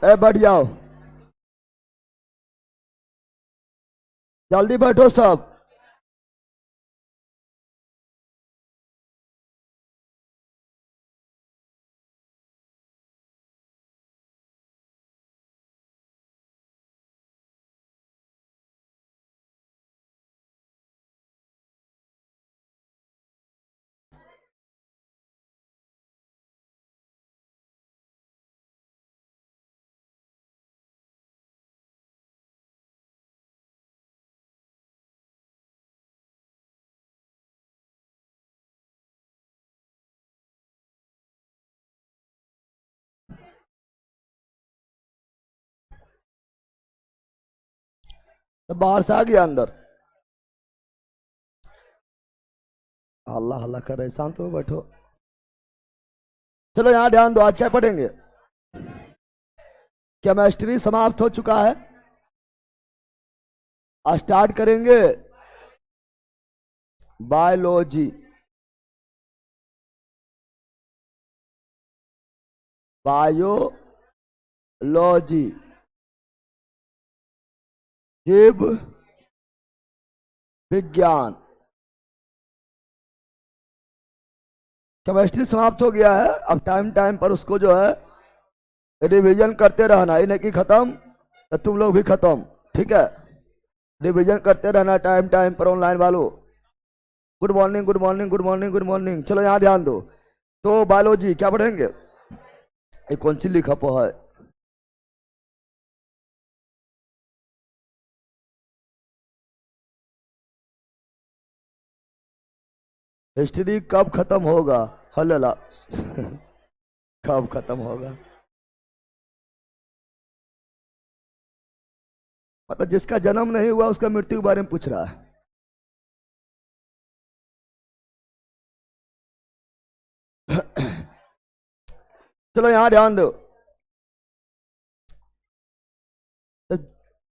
बैठ जाओ, जल्दी बैठो सब। तो बाहर से आ गया अंदर, हल्ला हल्ला कर रहे, शांत हो बैठो। चलो यहाँ ध्यान दो, आज क्या पढ़ेंगे? केमिस्ट्री समाप्त हो चुका है, स्टार्ट करेंगे बायोलॉजी। बायोलॉजी, जीव विज्ञान। केमिस्ट्री समाप्त हो गया है, अब टाइम टाइम पर उसको जो है रिवीजन करते रहना, ये नहीं कि खत्म तो तुम लोग भी खत्म, ठीक है? रिवीजन करते रहना टाइम टाइम पर। ऑनलाइन वालों good morning, good morning, good morning, good morning. चलो यहाँ ध्यान दो। तो बायोलॉजी क्या पढ़ेंगे? ये कौन सी लिखा हुआ है? हिस्ट्री कब खत्म होगा? हल्ला कब खत्म होगा? मतलब जिसका जन्म नहीं हुआ उसका मृत्यु के बारे में पूछ रहा है। चलो यहां ध्यान दो।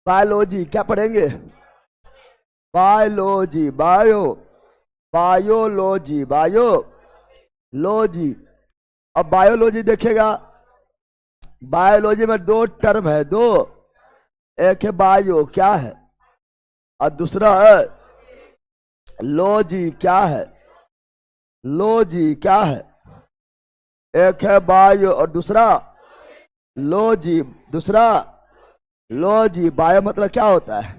बायोलॉजी क्या पढ़ेंगे? Biology, biology, biology. अब बायोलॉजी देखेगा, बायोलॉजी में दो टर्म है, दो। एक है बायो, क्या है, और दूसरा है लॉजी, क्या है? लॉजी क्या है? एक है बायो और दूसरा लॉजी, दूसरा लॉजी। बायो मतलब क्या होता है?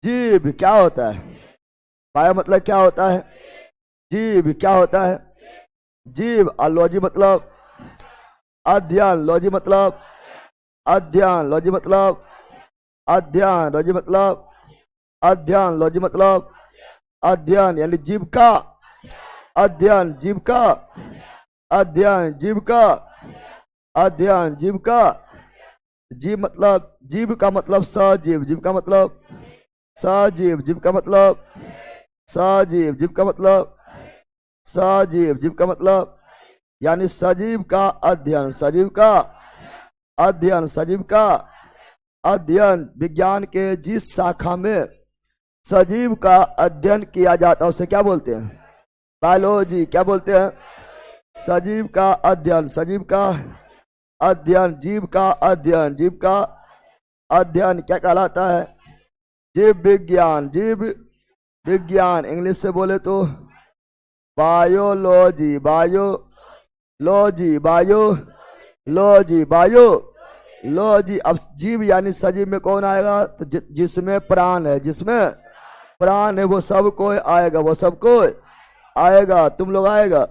जीव। क्या होता है? बायो मतलब क्या होता है? जीव। क्या होता है? जीव। और लॉजी मतलब अध्ययन। लॉजी मतलब अध्ययन। लॉजी मतलब अध्ययन। लॉजी मतलब अध्ययन। लॉजी मतलब अध्ययन, यानी जीव का अध्ययन, जीव का अध्ययन, जीव का अध्ययन, जीव का। जीव मतलब, जीव का मतलब सजीव, जीव का मतलब सजीव, जीव का मतलब सजीव, जीव का मतलब सजीव, जीव का मतलब यानी सजीव का अध्ययन, सजीव का अध्ययन, सजीव का अध्ययन। विज्ञान के जिस शाखा में सजीव का अध्ययन किया जाता है उसे क्या बोलते हैं? बायोलॉजी। क्या बोलते हैं? सजीव का अध्ययन, सजीव का अध्ययन, जीव का अध्ययन, जीव का अध्ययन क्या कहलाता है? जीव विज्ञान। जीव विज्ञान इंग्लिश से बोले तो बायोलॉजी, बायोलॉजी, बायोलॉजी, बायोलॉजी। अब जीव यानी सजीव में कौन आएगा? तो जिसमें प्राण है, जिसमें प्राण है वो सब कोई आएगा, वो सब कोई आएगा। तुम लोग आएगा?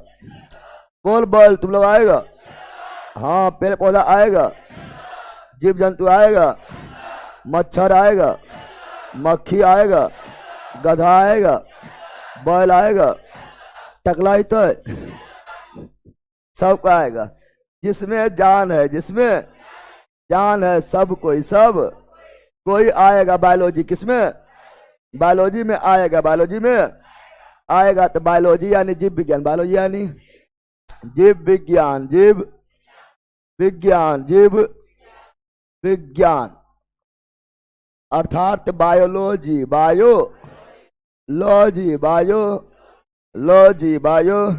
बोल बोल, तुम लोग आएगा? हाँ, पेड़ पौधा आएगा, जीव जंतु आएगा, मच्छर आएगा, मक्खी आएगा, गधा आएगा, बैल आएगा, टकलाई तो सबका आएगा। जिसमें जान है, जिसमें जान है, सब कोई, सब कोई आएगा बायोलॉजी। किसमें? बायोलॉजी में आएगा, बायोलॉजी में आएगा। तो बायोलॉजी यानी जीव विज्ञान, बायोलॉजी यानी जीव विज्ञान, जीव विज्ञान, जीव विज्ञान। अर्थात बायोलॉजी, बायोलॉजी, बायोलॉजी, बायो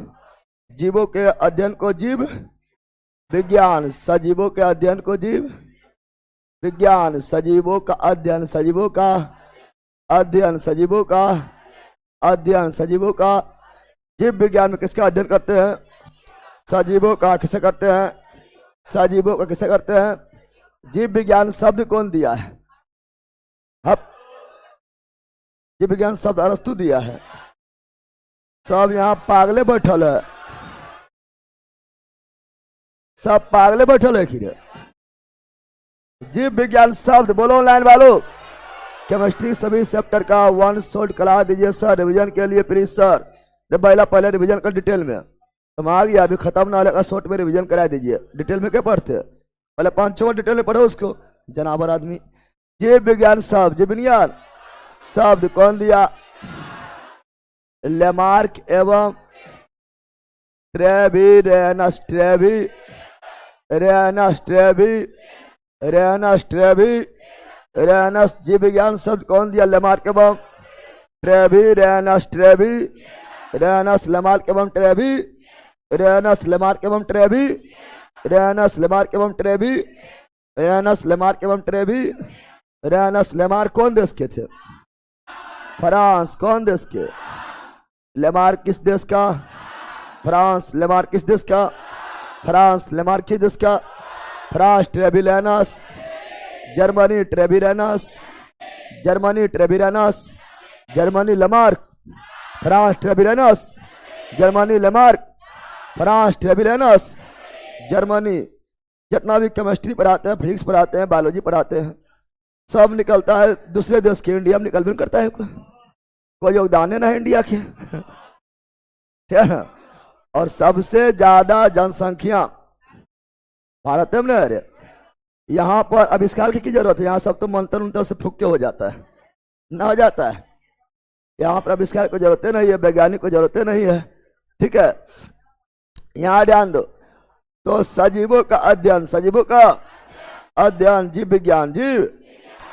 जीवों के अध्ययन को जीव विज्ञान सजीवों के अध्ययन को जीव, विज्ञान सजीवों का अध्ययन, सजीवों का अध्ययन, सजीवों का अध्ययन, सजीवों का। जीव विज्ञान में किसका अध्ययन करते हैं? सजीवों का। किसे करते हैं? सजीवों का। किसे करते हैं? जीव विज्ञान शब्द कौन दिया है? अब जीव विज्ञान शब्द अरस्तु दिया है। सब यहां पागले बैठल है, सब पागले बैठल है कि जीव विज्ञान शब्द बोलो लाइन वालों। केमिस्ट्री सभी चैप्टर का 1 शॉर्ट करा दीजिए सर रिवीजन के लिए प्लीज सर। पहले रिवीजन कर डिटेल में, तुम आ गया अभी खत्म ना लगा, शॉर्ट में रिवीजन करा दीजिए। डिटेल में क्या पढ़ते? पहले 5-6 डिटेल में पढ़ो उसको, जनाबर आदमी। जीव विज्ञान शब्द, जीव विज्ञान शब्द कौन दिया? लेमार्क एवं Trevi, rhesus Trevi, rhesus Trevi, rhesus Trevi, rhesus. जीव विज्ञान शब्द कौन दिया? लेमार्क एवं Trevi, rhesus Trevi, rhesus Lamarck एवं ट्रेवी, रेनस लेमार्क एवं ट्रेवी, रेनस लेमार्क एवं ट्रेवी, रेनस लेमार्क एवं ट्रेवी, रेनस लेमार्क कौन देश के थे? फ्रांस। कौन देश के? लेमार्क किस देश का? फ्रांस। लेमार्क किस देश का? फ्रांस। लेमार्क किस देश का? France. Treviranus Germany, Treviranus Germany, Treviranus Germany. Lamarck France, Treviranus Germany, Lamarck France, Treviranus Germany. जितना भी केमिस्ट्री पढ़ाते हैं, फिजिक्स पढ़ाते हैं, बायोलॉजी पढ़ाते हैं, सब निकलता है दूसरे देश के। इंडिया में निकल भी करता है, कोई योगदान है ना इंडिया के, ठीक है ना। और सबसे ज्यादा जनसंख्या भारत में ना। अरे यहाँ पर आविष्कार की जरूरत है? यहाँ सब तो मंत्र उंतर से फूक के हो जाता है ना, हो जाता है। यहाँ पर आविष्कार को जरूरत नहीं है, वैज्ञानिक को जरूरत नहीं है, ठीक है। यहाँ ध्यान दो। तो सजीवों का अध्ययन, सजीवों का अध्ययन, जीव विज्ञान, जीव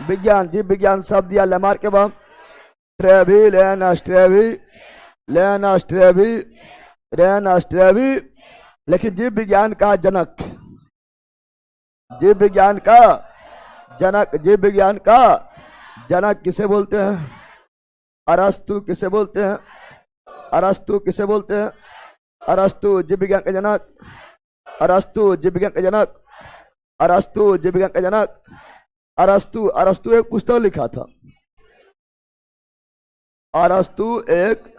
विज्ञान, जीव विज्ञान शब्द दिया लेमार्क एवं Treviranus Treviranus Treviranus Treviranus. लेकिन जीव विज्ञान का जनक, जीव विज्ञान का जनक, जीव विज्ञान का जनक किसे बोलते हैं? अरस्तु। किसे बोलते हैं? अरस्तु। किसे बोलते हैं? अरस्तु। जीव विज्ञान का जनक अरस्तु, जीव विज्ञान का जनक अरस्तु, जीव विज्ञान का जनक अरस्तु। अरस्तु एक पुस्तक लिखा था, अरस्तु एक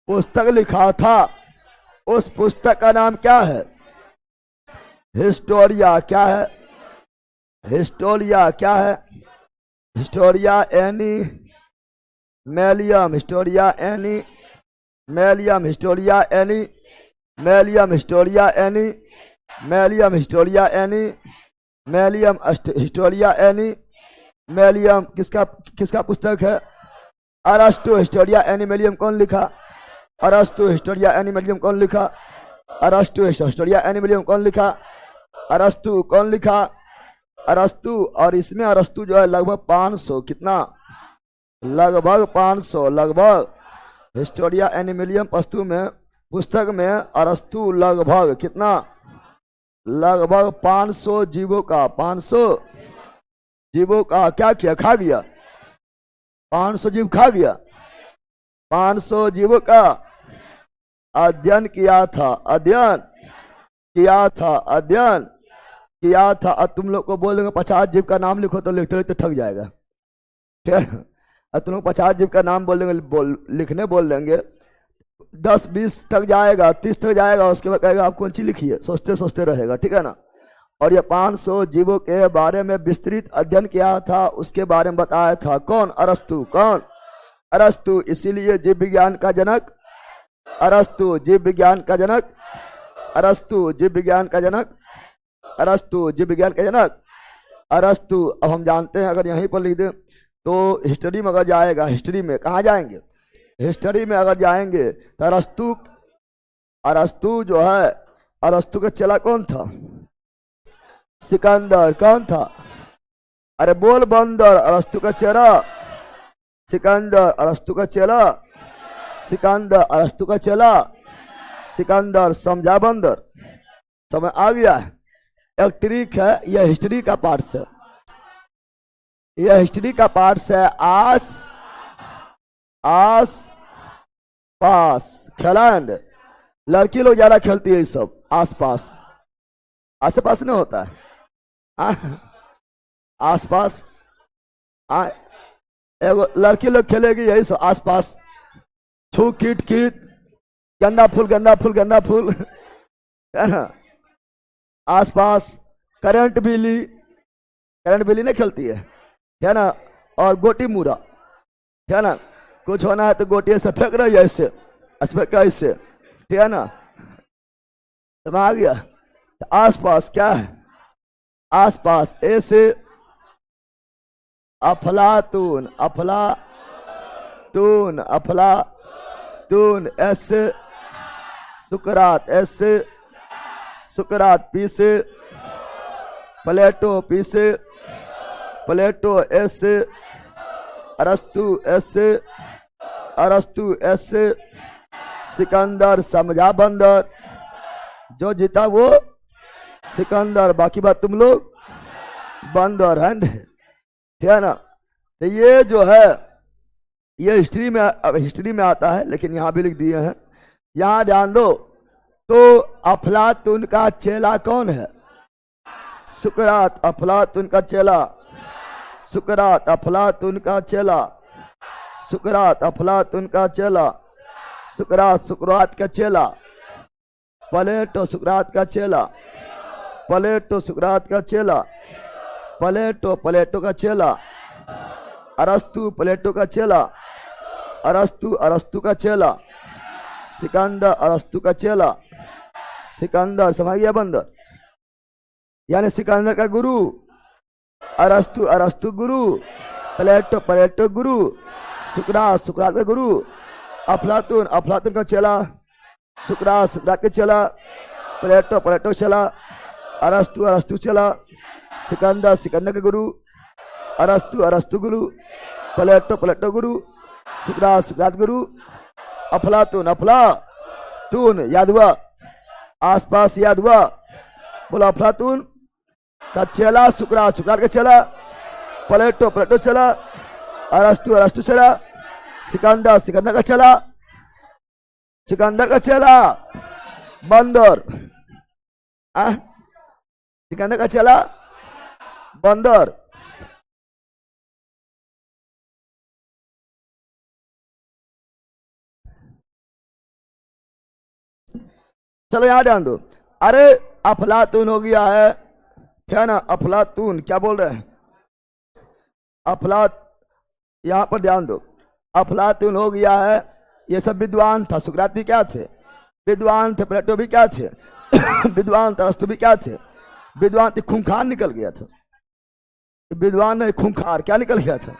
पुस्तक लिखा था। उस पुस्तक का नाम क्या है? हिस्टोरिया। क्या है? हिस्टोरिया। क्या है? Historia Animalium, Historia Animalium, Historia Animalium, Historia Animalium, Historia Animalium, Historia Animalium. किसका किसका पुस्तक है? अरस्तु। हिस्टोरिया एनी मेलियम कौन लिखा? अरस्तु। हिस्टोरिया एनी मेलियम कौन लिखा? अरस्तु। हिस्टोरिया एनी मेलियम कौन लिखा? अरस्तु। कौन लिखा? अरस्तु। और इसमें अरस्तु जो है लगभग 500, कितना? लगभग 500, लगभग। हिस्टोरिया एनी मेलियम पस्तु में, पुस्तक में अरस्तु लगभग कितना? लगभग 500 जीवों का, 500 जीवों का क्या किया? खा गया। 500 जीव खा गया। 500 जीवों का अध्ययन किया था, अध्ययन किया था, अध्ययन किया था। अब तुम लोग को बोलेंगे 50 जीव का नाम लिखो, तो लिखते लिखते थक जाएगा, ठीक है। अब तुम लोग 50 जीव का नाम बोलेंगे, लिखने बोल देंगे, 10-20 तक जाएगा, 30 तक जाएगा, उसके बाद कहेगा आप कौन सी लिखिए, सोचते सोचते रहेगा, ठीक है ना। और ये 500 जीवों के बारे में विस्तृत अध्ययन किया था, उसके बारे में बताया था। कौन? अरस्तु। कौन? अरस्तु। इसीलिए जीव विज्ञान का जनक अरस्तु, जीव विज्ञान का जनक अरस्तु, जीव विज्ञान का जनक अरस्तु, जीव विज्ञान का जनक अरस्तु। अब हम जानते हैं, अगर यहीं पर लिख दें तो हिस्ट्री में अगर जाएगा, हिस्ट्री में कहाँ जाएंगे? हिस्ट्री में अगर जाएंगे तो अरस्तु, अरस्तु जो है, अरस्तु का चेला कौन था? सिकंदर। कौन था? अरे बोल बंदर। अरस्तु का चेला सिकंदर, अरस्तु का चेला सिकंदर, अरस्तु का चेला सिकंदर। समझा बंदर? समझ आ गया है? एक ट्रिक है, यह हिस्ट्री का पार्ट्स है, यह हिस्ट्री का पार्ट्स है। आस आस पास खेलैंड, लड़की लोग ज्यादा खेलती है ये सब आस पास, आस पास नहीं होता है आस पास। एगो लड़की लोग खेलेगी यही सब आस पास, छू कीट कीट, गंदा फूल गंदा फूल गंदा फूल है ना, आस पास। करंट बिल्ली नहीं खेलती है ना। और गोटी मुरा है ना, कुछ होना है तो गोटी ऐसे फेंक रही है, ऐसे ऐसे, ठीक है ना, समझ आ गया। तो आस पास क्या है, आस पास ऐसे अफलातून, अफलातून, अफलातून, ऐसे सुकरात, ऐसे सुकरात, पीसे प्लेटो, पीसे प्लेटो, ऐसे अरस्तु, ऐसे अरस्तु, ऐसे सिकंदर, समझा बंदर, जो जीता वो सिकंदर, बाकी बात तुम लोग बंदर है, ठीक है ना। तो ये जो है ये हिस्ट्री में आता है, लेकिन यहाँ भी लिख दिए हैं। यहाँ ध्यान दो, तो अफलातून का चेला कौन है, सुकरात, अफलातून का चेला सुकरात, अफलातून का चेला सुकरात, अफलातून का चेला सुकरात, सुकरात का चेला प्लेटो, सुकरात का चेला प्लेटो, सुकरात का चेला प्लेटो, प्लेटो का चेला अरस्तु, प्लेटो का चेला अरस्तु, अरस्तु का चेला सिकंदर, अरस्तु का चेला सिकंदर, समझ गया बंदर, यानी सिकंदर का गुरु अरस्तु, अरस्तु गुरु, प्लेटो, प्लेटो गुरु, सुकरात, सुकरात का गुरु, अफलातून, अफलातून का चेला सुकरात, सुकरात का चेला प्लेटो, प्लेटो चला अरस्तु, अरस्तु चला सिकंदर, सिकंदर का गुरु अरस्तु, अरस्तु गुरु, प्लेटो, प्लेटो गुरु, सुकरात, सुकरात गुरु, अफलातून, अफलातून, याद हुआ, आसपास याद हुआ, बोला अफलातून का चेला सुकरात, सुकरात का चेला प्लेटो, प्लेटो चला अरस्तु, अरस्तु चला सिकंदर, सिकंदर का चला सिकंदर का चेला बंदर, सिकंदर का चेला बंदर। चलो यहां ध्यान दो, अरे अफलातून हो गया है, क्या ना, अफलातून क्या बोल रहे हैं, अफलात, यहां पर ध्यान दो, अफलातून हो गया है, ये सब विद्वान था, सुकरात भी क्या थे, विद्वान थे, प्लेटो भी क्या थे विद्वान थे, अरस्तु भी क्या थे, विद्वान थे, खूंखार निकल गया था, विद्वान नहीं खूंखार, क्या निकल गया था,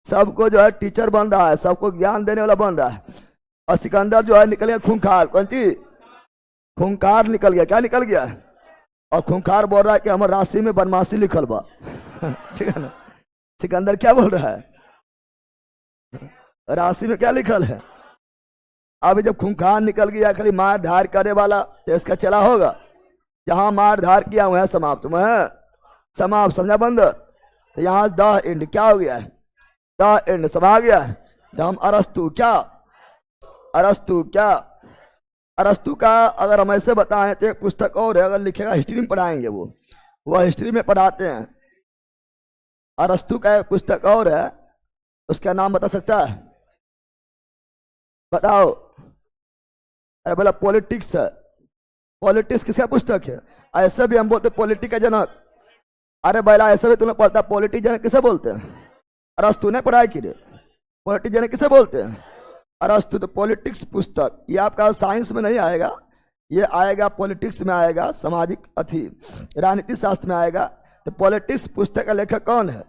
सबको जो है टीचर बन रहा है, सबको ज्ञान देने वाला बन रहा है, और सिकंदर जो है निकल गया खूंखार, कौन चीज, खूंखार निकल गया, क्या निकल गया, और खूंखार बोल रहा है कि हमारे राशि में बदमाशी लिखल बा ठीक है ना। सिकंदर क्या बोल रहा है, राशि में क्या लिखल है, अभी जब खूंखार निकल गया, खाली मार धार करे वाला, तो इसका चला होगा, जहां मार धार किया वह समाप्त, वह समाप्त, समझा बंदर। तो यहाँ द एंड क्या हो गया है, द एंड समा गया है। तो हम अरस्तु क्या, अरस्तु क्या, अरस्तु का अगर हम ऐसे बताएं तो एक पुस्तक और है, अगर लिखेगा हिस्ट्री में पढ़ाएंगे, वह हिस्ट्री में पढ़ाते हैं। अरस्तु का एक पुस्तक और है, उसका नाम बता सकता है, बताओ, अरे बोला पॉलिटिक्स है, पॉलिटिक्स किसका पुस्तक है, ऐसे भी हम बोलते पॉलिटिक का जनक, अरे बैला ऐसे भी तुम्हें पढ़ता, पॉलिटिक जनक किसे बोलते हैं, अरस्तु ने पढ़ाई की, पॉलिटिक जनक किसे बोलते हैं, अरस्तु। तो पॉलिटिक्स पुस्तक ये आपका साइंस में नहीं आएगा, ये आएगा पॉलिटिक्स में आएगा, सामाजिक राजनीति शास्त्र में आएगा। तो पॉलिटिक्स पुस्तक का लेखक कौन है,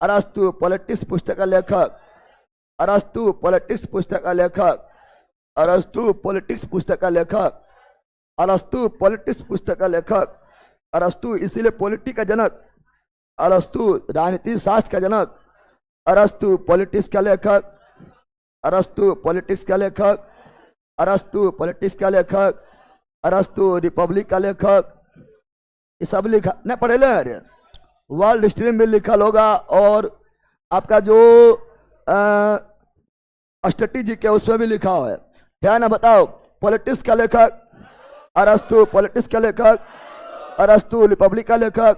अरस्तु, पॉलिटिक्स पुस्तक का लेखक अरस्तु, पॉलिटिक्स पुस्तक का लेखक अरस्तु, पॉलिटिक्स पुस्तक का लेखक अरस्तु, पॉलिटिक्स पुस्तक का लेखक अरस्तु, इसीलिए पॉलिटिक्स का जनक अरस्तु, राजनीति शास्त्र का जनक अरस्तु, पॉलिटिक्स का लेखक अरस्तु, पॉलिटिक्स का लेखक अरस्तु, पॉलिटिक्स का लेखक अरस्तु, रिपब्लिक का लेखक ये सब लिखा नहीं पढ़े ले अरे वर्ल्ड स्ट्रीम में लिखा होगा। और आपका जो स्ट्रेटेजी के उसमें भी लिखा हुआ है। क्या ना बताओ, पॉलिटिक्स का लेखक अरस्तु, पॉलिटिक्स का लेखक अरस्तु, रिपब्लिक का लेखक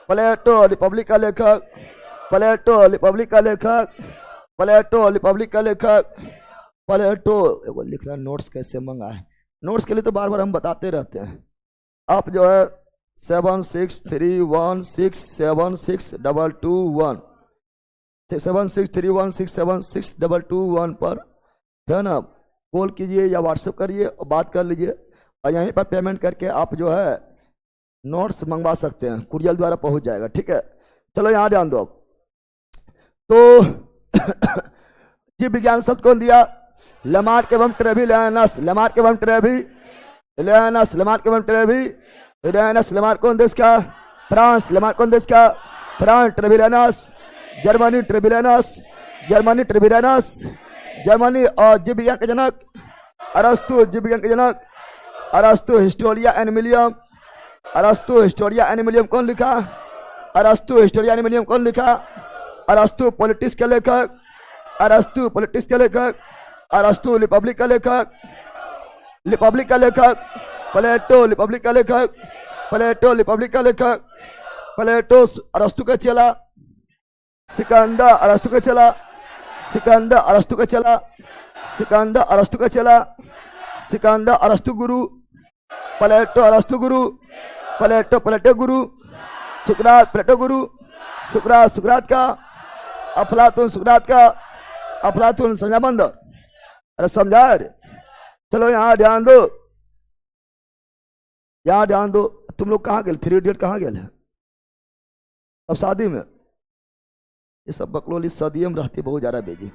प्लेटो, रिपब्लिक का लेखक प्लेटो, रिपब्लिक का लेखक प्लेटो, रिपब्लिक का लेखक प्लेटो। वो लिख रहा है नोट्स कैसे मंगाए, नोट्स के लिए तो बार बार हम बताते रहते हैं। आप जो है 7631676221 7631676221 पर है ना कॉल कीजिए या व्हाट्सएप करिए और बात कर लीजिए, और यहीं पर पेमेंट करके आप जो है नोट्स मंगवा सकते हैं, कुरियर द्वारा पहुंच जाएगा। ठीक है, चलो यहाँ ध्यान दो। तो जीव विज्ञान शब्द कौन दिया? लेमार्क एवं ट्रेविलियनस, लेमार्क एवं ट्रेविलियनस, लेमार्क एवं ट्रेविलियनस। लेमार्क कौन देश का? फ्रांस। लेमार्क कौन देश का? France. Treviranus Germany, Treviranus Germany, Treviranus Germany. और जीव विज्ञान के जनक अरस्तु, जीव विज्ञान के जनक अरस्तु। हिस्टोरिया एनिमिलियम, अरस्तु हिस्टोरिया एनिमिलियम कौन लिखा? अरस्तु हिस्टोरिया एनिमिलियम कौन लिखा? अरस्तु। पॉलिटिक्स के लेखक अरस्तु, पॉलिटिक्स के लेखक अरस्तु। रिपब्लिक का लेखक, रिपब्लिक का लेखक प्लेटो, रिपब्लिक का लेखक प्लेटो, रिपब्लिक का लेखक प्लेटो। अरस्तु का चला सिकंदर, अरस्तु का चला सिकंदर, अरस्तु का चला सिकंदर, अरस्तु का चला सिकंदर। अरस्तु गुरु प्लेटो, अरस्तु गुरु प्लेटो, प्लेटो गुरु। सुकरात, प्लेटो गुरु सुकरात, सुकरात का। अफलातून, सुकरात का अफलातून। समझा बंद? अरे समझा अरे। चलो यहाँ ध्यान दो, यहाँ ध्यान दो। तुम लोग कहाँ गए? 3 इडियट कहाँ गए? अब शादी में ये सब बकलोली सदिये में रहती बहुत ज्यादा बिजी।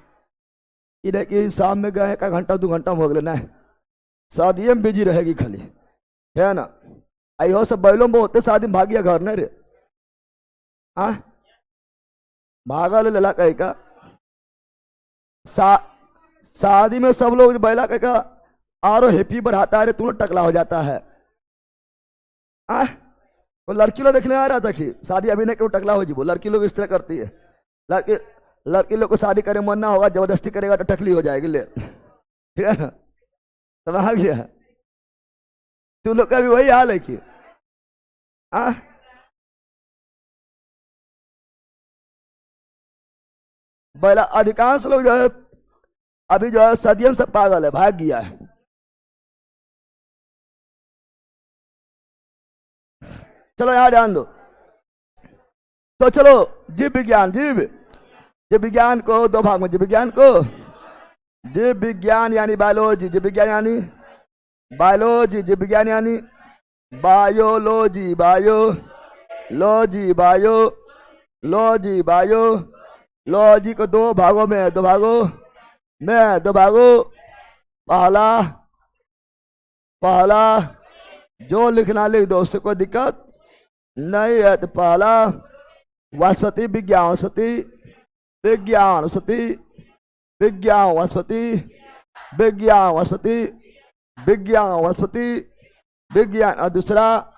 इन्हें कि शाम में गए 1 घंटा 2 घंटा में हो गए ना, शादिये में बिजी रहेगी खाली, है ना। आई हो सब बैलों में होते शादी में भागिया घर नहीं रे। हाँ भागा ले लला कह का शादी में सब लोग बैला कह का आरो हैप्पी बढ़ाता है रे, तुम टकला हो जाता है। वो लड़की लोग देखने आ रहा था कि शादी अभी नहीं क्यों टकला हो जी। वो लड़की लोग इस तरह करती है। लड़की लोग को शादी करे मन ना होगा, जबरदस्ती करेगा तो टकली हो जाएगी ले, ठीक है ना। समझ आ गया? तुम लोग का भी वही हाल है कि बैला अधिकांश लोग जो है अभी जो है सदियों से पागल है, भाग गया है। चलो यहाँ ध्यान दो। तो चलो जीव विज्ञान, जीव विज्ञान को 2 भाग में, जीव विज्ञान को जीव विज्ञान यानी बायोलॉजी, जीव विज्ञान यानी बायोलॉजी, जीव विज्ञान यानी बायोलॉजी, बायोलॉजी, बायोलॉजी, बायोलॉजी को 2 भागों में, 2 भागों में, 2 भागों। पहला जो लिखना लिख दो, उससे कोई दिक्कत नहीं है। तो पहला वनस्पति विज्ञान, वनस्पति विज्ञान, वनस्पति विज्ञान, वनस्पति विज्ञान, वनस्पति विज्ञान, वनस्पति विज्ञान। और दूसरा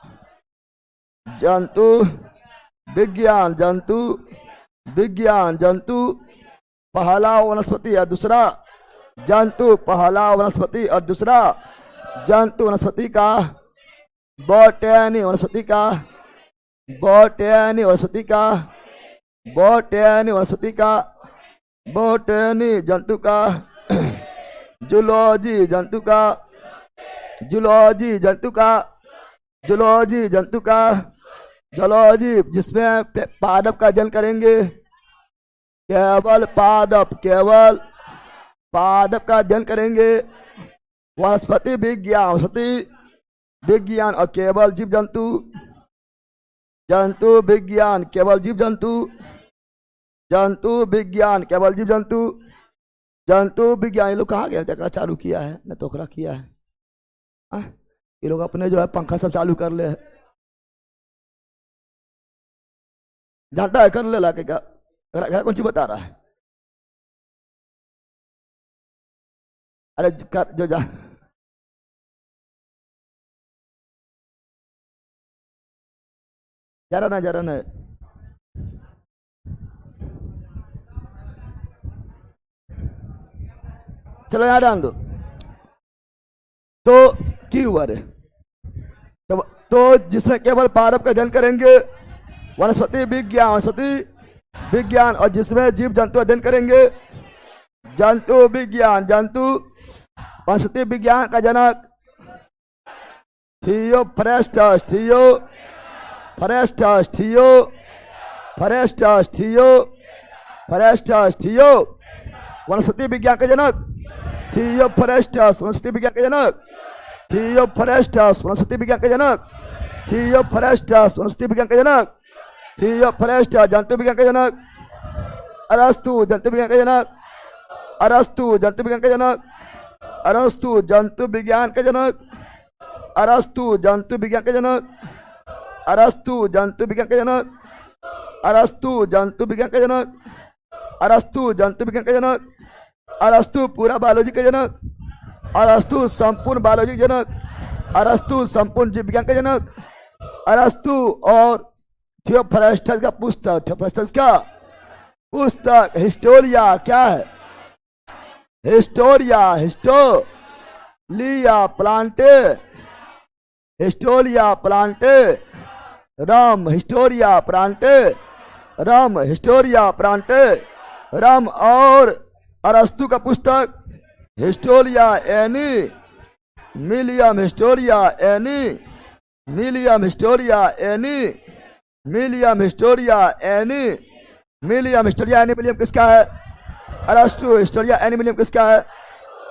जंतु विज्ञान, जंतु विज्ञान, जंतु। पहला वनस्पति और दूसरा जंतु, पहला वनस्पति और दूसरा जंतु। वनस्पति का बॉटनी, वनस्पति का बॉटनी, वनस्पति का बॉटनी, वनस्पति का बॉटनी। जंतु का जूलॉजी, जंतु का जूलॉजी, जंतु का जूलॉजी, जंतु का जूलॉजी, जिसमें पादप का अध्ययन करेंगे। केवल पादप, केवल पादप का अध्ययन करेंगे। वनस्पति विज्ञान, वनस्पति विज्ञान। और केवल जीव जंतु, जंतु विज्ञान, केवल जीव जंतु, जंतु विज्ञान, केवल जीव जंतु, जंतु विज्ञान। ये लोग कहाँ गए? टकरा चालू किया है न, टोकरा किया है। ये लोग अपने जो है पंखा सब चालू कर ले, जानता है कर ले ला के क्या कौन सी बता रहा है? अरे कर जो जा जरा ना चलो यहाँ डाल दो। तो की हुआ रे? तो जिसमें केवल पादप का अध्ययन करेंगे वनस्पति विज्ञान, और जिसमें जीव जंतु अध्ययन करेंगे जंतु विज्ञान। वनस्पति विज्ञान का जनक थियोफ्रेस्टस, वनस्पति विज्ञान का जनक थियोफ्रेस्टस, वनस्पति विज्ञान का जनक थियोफ्रेस्टस, वनस्पति विज्ञान का जनक थियोफ्रेस्टस, वनस्पति विज्ञान का जनक थियोफ्रेस्टस, जंतु विज्ञान का जनक अरस्तु, जंतु विज्ञान का जनक अरस्तु, जंतु विज्ञान का जनक अरस्तु, जंतु विज्ञान का जनक अरस्तु, जंतु विज्ञान का जनक अरस्तु, जंतु विज्ञान का जनक अरस्तु, जंतु विज्ञान का जनक अरस्तु, जंतु विज्ञान का जनक अरस्तु, पूरा बायोलॉजी का जनक अरस्तु, संपूर्ण बायोलॉजी का जनक अरस्तु, संपूर्ण जीव विज्ञान का जनक अरस्तु। और थियोफ्रेस्टस का पुस्तक, थियोफ्रेस्टस का पुस्तक हिस्टोरिया क्या है? हिस्टोरिया प्लांटे रम, और अरस्तु का पुस्तक Historia any मिलियम, Historia any मिलियम, Historia any मिलियम, Historia any मिलियम, Historia any मिलियम किसका है? अरस्तु। हिस्टोरिया एनी मिलियम किसका है?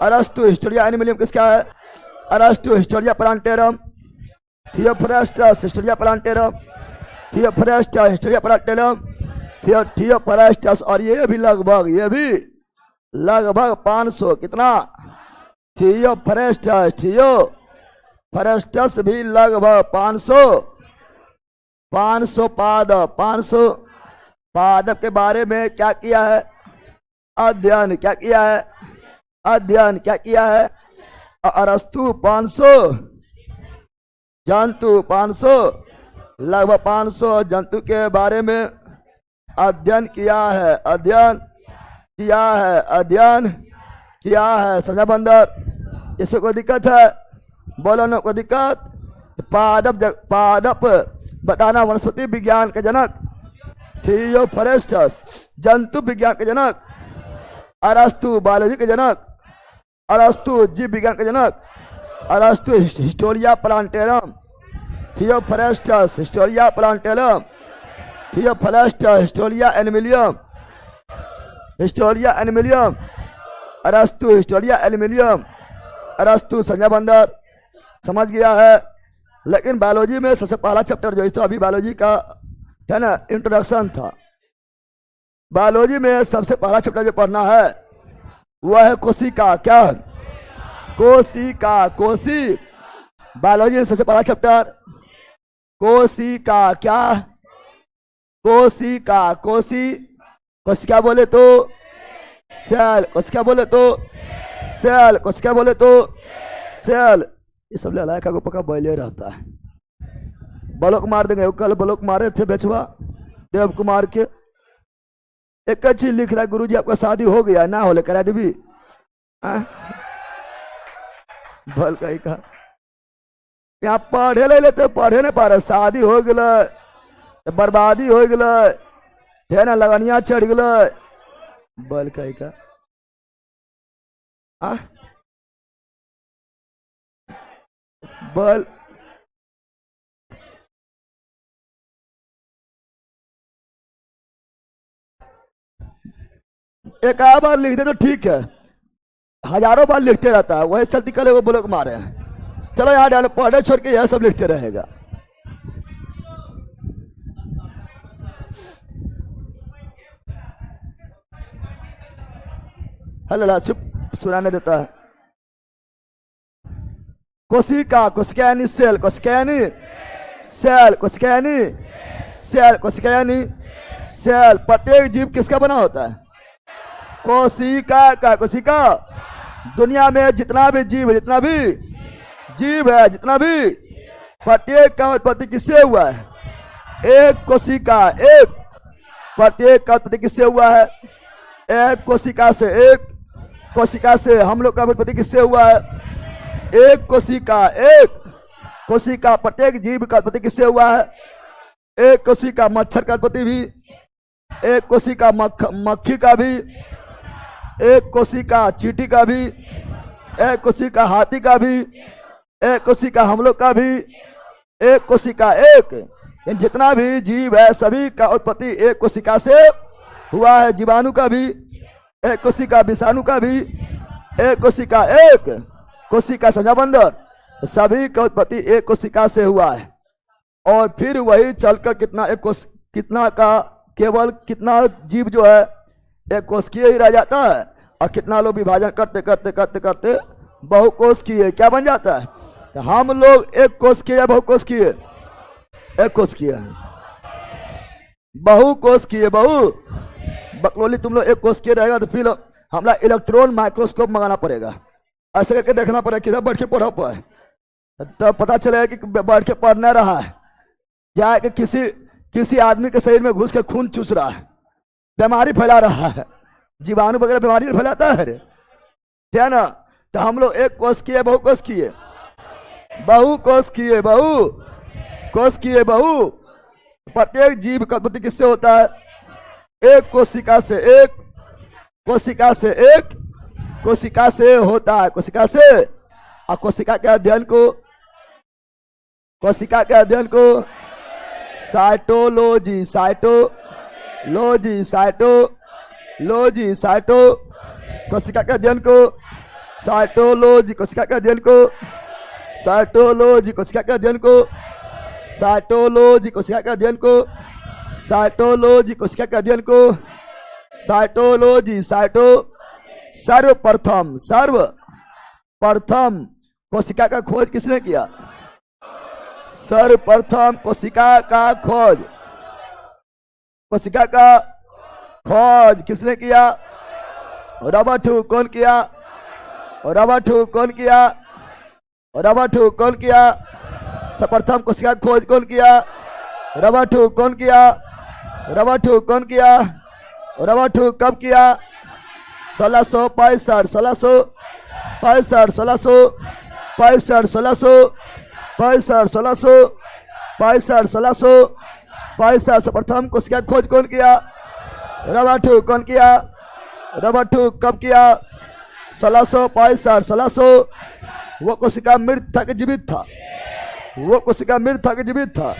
अरस्तु। हिस्टोरिया एनी मिलियम किसका है? अरस्तु। Historia Plantarum Theophrastus, Historia Plantarum Theophrastus, Historia Plantarum Theophrastus. और ये भी लगभग 500 कितना? थियोफ्रेस्टस भी लगभग 500 पादप के बारे में क्या किया है? अध्ययन क्या किया है? अरस्तु 500, जंतु 500, लगभग 500 जंतु के बारे में अध्ययन किया है। समझा बंदर? इससे कोई दिक्कत है? बोलो ना, कोई दिक्कत? पादप बताना वनस्पति विज्ञान के जनक थियोफ्रेस्टस, जंतु विज्ञान के जनक अरस्तु, बायोलॉजी के जनक अरस्तु, जीव विज्ञान के जनक अरस्तु, Historia Plantarum Theophrastus, Historia Plantarum Theophrastus, Historia Animalium अरस्तु, हिस्टोरिया एनिमिलियम अरस्तु। समझा बंदर? समझ गया है? लेकिन बायोलॉजी में सबसे पहला चैप्टर जो तो अभी बायोलॉजी का है ना इंट्रोडक्शन था। बायोलॉजी में सबसे पहला चैप्टर जो पढ़ना है वह है कोशिका। क्या? कोशी। बायोलॉजी में सबसे पहला चैप्टर कोशिका। क्या? कोशिका बोले तो सेल, कोशिका बोले तो सेल। ये सब ले का पका बैले रहता है। ब्लॉक मार देंगे। कल ब्लॉक मारे थे बेचवा देव कुमार के। एक चीज लिख रहा है, गुरुजी आपका शादी हो गया ना होले करा देवी। भल कही का यहाँ पढ़े ले लेते, पढ़े नहीं पा रहे। शादी हो गए, बर्बादी हो गए, ना लगनिया चढ़ गए। बल कही का बल एक आध बार लिख दे तो ठीक है, हजारों बार लिखते रहता है। वही चलती कल वो ब्लॉक मारे हैं। चलो यहाँ डालो, पढ़े छोड़ के यह सब लिखते रहेगा। हेलो चुप, सुनाने देता है। कोशिका, कोशिका यानी सेल, कोशिका यानी सेल, कोशिका यानी सेल, कोशिका यानी सेल। प्रत्येक जीव किसका बना होता है? कोशिका का। कोशिका दुनिया में जितना भी जीव है, प्रत्येक का उत्पत्ति किससे हुआ है? एक कोशिका, एक प्रत्येक का उत्पत्ति किससे हुआ है? एक कोशिका से, एक कोशिका से हम लोग का उत्पत्ति किससे हुआ है? एक कोशिका, एक कोशिका, प्रत्येक जीव का उत्पत्ति किससे हुआ है? एक कोशिका, मच्छर का उत्पत्ति भी, एक कोशिका मक्खी का भी, एक कोशिका चींटी का भी, एक कोशिका हाथी का भी, एक कोशिका हम लोग का भी, एक कोशिका, एक जितना भी जीव है सभी का उत्पत्ति एक कोशिका से हुआ है। जीवाणु का भी एक कोशिका, विषाणु का भी एक कोशिका, एक कोशिका संज्ञा बंदर, सभी का उत्पत्ति एक कोशिका से हुआ है। और फिर वही चलकर कितना का केवल कितना जीव जो है एक कोशिकीय ही रह जाता है, और कितना लोग विभाजन करते करते करते करते बहुकोशिकीय क्या बन जाता है। तो हम लोग एक कोशिकीय या बहुकोशिकीय? एक कोशिकीय है, बहुकोशिकीय, बहु बकलोली तुम लोग एक कोशिकीय रहेगा तो फिर हमारा इलेक्ट्रॉन माइक्रोस्कोप मंगाना पड़ेगा, ऐसे करके देखना पड़ेगा किधर बैठ के पढ़ा पाए, तब पता चलेगा कि बैठ के पढ़ नहीं रहा है, क्या कि किसी आदमी के शरीर में घुस के खून चूस रहा है, बीमारी फैला रहा है। जीवाणु वगैरह बीमारी फैलाता है क्या ना? तो हम लोग एक कोशिकीय बहुकोशिकीय, बहुकोशिकीय, बहुकोशिकीय, बहु प्रत्येक जीव का उत्पत्ति किससे होता है? एक कोशिका से, एक कोशिका से, एक कोशिका से होता है, कोशिका से। और कोशिका के अध्ययन को, कोशिका के अध्ययन को साइटोलॉजी, साइटोलॉजी, साइटोलॉजी, साइटो कोशिका के अध्ययन को साइटोलॉजी, कोशिका के अध्ययन को साइटोलॉजी, कोशिका के अध्ययन को साइटोलॉजी, कोशिका के अध्ययन को साइटोलॉजी, कोशिका के अध्ययन को साइटोलॉजी, साइटो सर्वप्रथम, सर्वप्रथम कोशिका का खोज किसने किया? सर्वप्रथम कोशिका का खोज, कोशिका का खोज किसने किया? Robert Hooke. कौन किया? Robert Hooke. कौन किया? Robert Hooke. कौन किया? सर्वप्रथम कोशिका खोज कौन किया? Robert Hooke. कौन किया? Robert Hooke. कौन किया? Robert Hooke. कब किया? 1665, 1665, 1665, 1665, सर्वप्रथम कोशिका खोज कौन किया? Robert Hooke. कौन किया? Robert Hooke. कब किया? 1665, 1600। वो कोशिका मृत था कि जीवित था? वो कोशिका मृत था कि जीवित था?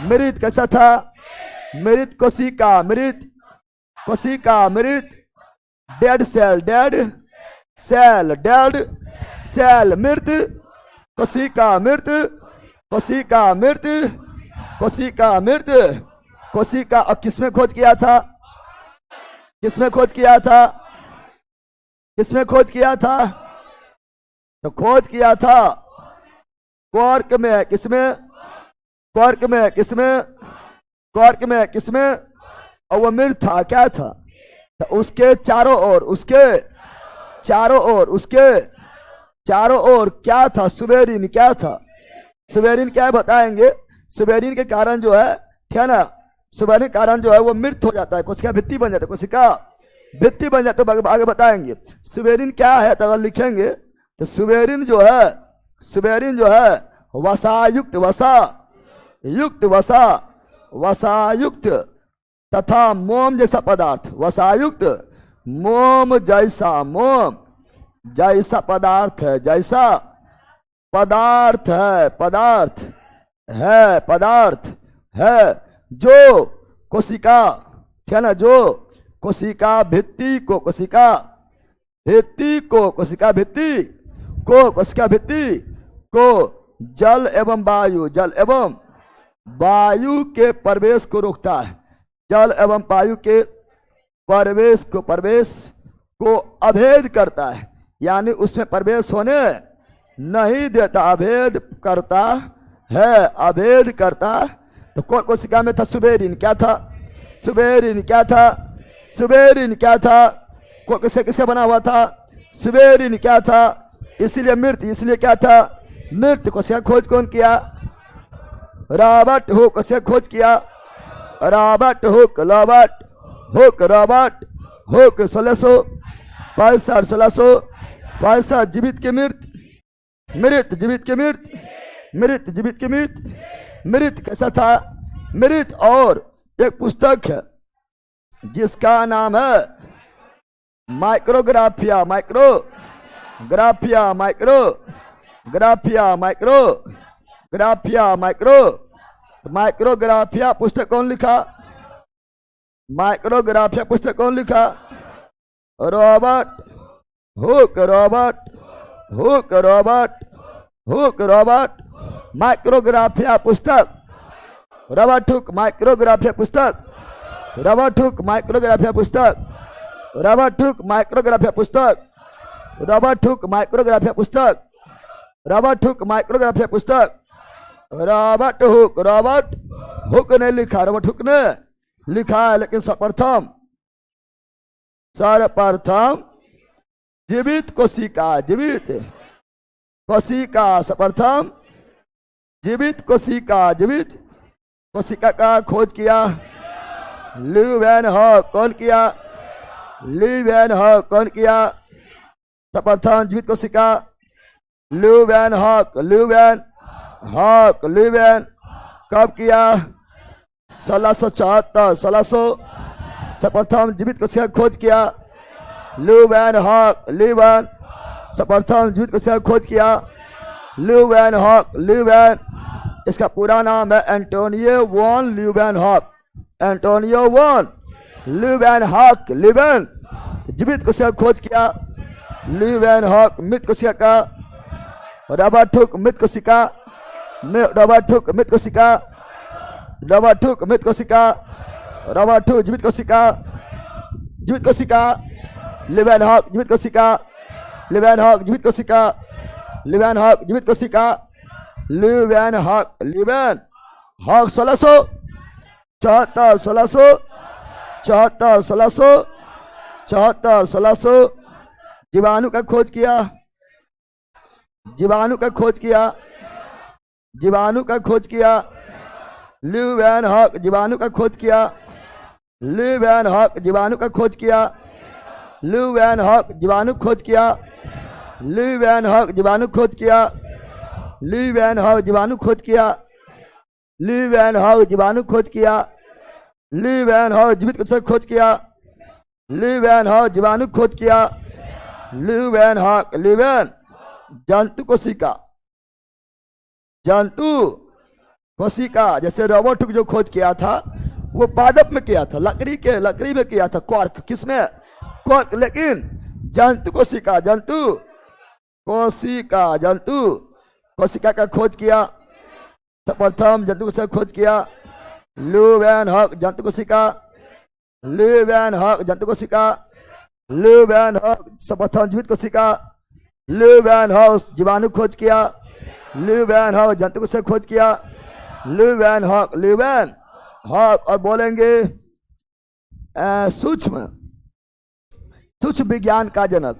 मृत। कैसा था? मृत कोशिका, मृत कोशिका, मृत dead cell, dead cell, dead cell, मृत कोशिका, मृत कोशिका, मृत कोशिका, मृत कोशिका। और किसमें खोज किया था? किसमें खोज किया था? किसमें खोज किया था? तो खोज किया था क्वार्क में। किसमें? क्वार्क में। किसमें? क्वार्क में। किसमें? और वो मृत था। क्या था? तो उसके चारों ओर, उसके चारों ओर, उसके चारों ओर क्या था? सुबेरिन। क्या था? सुबेरिन क्या है बताएंगे। सुबेरिन के कारण जो है, ठीक है ना, सुबेरिन के कारण जो है वो मृत हो जाता है, कोशिका भित्ति बन जाता है, कोशिका भित्ति बन जाता है। आगे बताएंगे सुबेरिन क्या है, तो अगर लिखेंगे तो सुबेरिन जो है, सुबेरिन जो है वसायुक्त, वसा युक्त, वसा वसायुक्त तथा मोम जैसा पदार्थ, वसायुक्त मोम जैसा, मोम जैसा पदार्थ है, जैसा पदार्थ है, पदार्थ है, पदार्थ है जो कोशिका, क्या ना, जो कोशिका भित्ति को, कोशिका भित्ति को, कोशिका भित्ति को, कोशिका भित्ति को जल एवं वायु, जल एवं वायु के प्रवेश को रोकता है, जल एवं वायु के प्रवेश को, प्रवेश को अभेद करता है, यानी उसमें प्रवेश होने नहीं देता, अभेद करता है, अभेद करता। तो कौन कोशिका में था? सुबेरिन। क्या था? सुबेरिन। क्या था? सुबेरिन। क्या था? कौन किससे किससे बना हुआ था? सुबेरिन। क्या था? इसीलिए मृत, इसलिए क्या था? मृत। कोशिका खोज कौन किया? Robert Hooke. कोशिका खोज किया Robert Hooke, Robert Hooke, Robert Hooke 1665 1665 जीवित के मृत, मृत जीवित के मृत, मृत जीवित के मृत, मृत कैसा था मृत। और एक पुस्तक है जिसका नाम है Micrographia, Micrographia, Micrographia, Micrographia, Micrographia पुस्तक कौन लिखा? माइक्रोग्राफिया पुस्तक कौन लिखा? Robert Hooke, Robert Hooke, Robert Hooke, Robert. Micrographia पुस्तक, रॉबर्ट हुक, माइक्रोग्राफिया पुस्तक, रॉबर्ट हुक, माइक्रोग्राफिया पुस्तक, रॉबर्ट हुक, माइक्रोग्राफिया पुस्तक, रॉबर्ट हुक, माइक्रोग्राफिया पुस्तक, रॉबर्ट हुक, माइक्रोग्राफिया पुस्तक, रॉबर्ट हुक, रॉबर्ट हुक ने लिखा, रॉबर्ट हुक ने लिखा है, लेकिन सर्वप्रथम जीवित कोशिका, जीवित कोशिका, सर्वप्रथम जीवित कोशिका, जीवित कोशिका का खोज किया ल्यूवेनहॉक। कौन किया? ल्यूवेनहॉक। कौन किया? सर्वप्रथम जीवित कोशिका ल्यूवेनहॉक, ल्यूवेनहॉक, ल्यूवेन कब किया? 1674 1600 सर्वप्रथम जीवित कोशिका खोज किया ल्यूवेनहॉक, ल्यूवेन सर्वप्रथम जीवित कोशिका खोज किया ल्यूवेनहॉक, ल्यूवेन। इसका पूरा नाम है Antonio von Leeuwenhoek, Antonio von Leeuwenhoek, Leeuwen जीवित कोशिका खोज किया ल्यूवेनहॉक। मृत कोशिका का रॉबर्ट हुक, मृत कोशिका, रॉबर्ट हुक, मृत कोशिका, रॉबर्ट हुक, मृत कोशिका, रॉबर्ट हुक जीवित कोशिका, जीवित कोशिका ल्यूवेनहॉक, जीवित कोशिका, ल्यूवेनहॉक जीवित कोशिका, ल्यूवेनहॉक जीवित कोशिका, ल्यूवेनहॉक, ल्यूवेनहॉक 1674 1674 1674 1600 जीवाणु का खोज किया, जीवाणु का खोज किया, जीवाणु का खोज किया ल्यूवेनहॉक, जीवाणु का खोज किया ल्यूवेनहॉक, जीवाणु का खोज किया ल्यूवेनहॉक, जीवाणु खोज किया ल्यूवेनहॉक, जीवाणु खोज किया ल्यूवेनहॉक, जीवाणु खोज किया ल्यूवेनहॉक, जीवाणु खोज किया ल्यूवेनहॉक, जीवित कोशिका खोज किया ल्यूवेनहॉक, जीवाणु खोज किया ल्यूवेनहॉक, ल्यूवेन जंतु कोशिका, जंतु कोशिका। जैसे रॉबर्ट हुक जो खोज किया था वो पादप में किया था, लकड़ी में किया था, क्वार्क किसमें? क्वार्क। लेकिन जंतु कोशिका, जंतु कोशिका, जंतु कोशिका का खोज किया सर्वप्रथम जंतु कोशिका खोज किया ल्यूवेनहॉक, जंतु कोशिका, ल्यूवेनहॉक जंतु कोशिका, ल्यूवेनहॉक सर्वप्रथम जीवित कोशिका, ल्यूवेनहॉक जीवाणु खोज किया ल्यूवेनहॉक, जंतु कोशिका खोज किया ल्यूवेनहॉक, ल्यूवेनहॉक। और बोलेंगे सूक्ष्म, सूक्ष्म विज्ञान का जनक,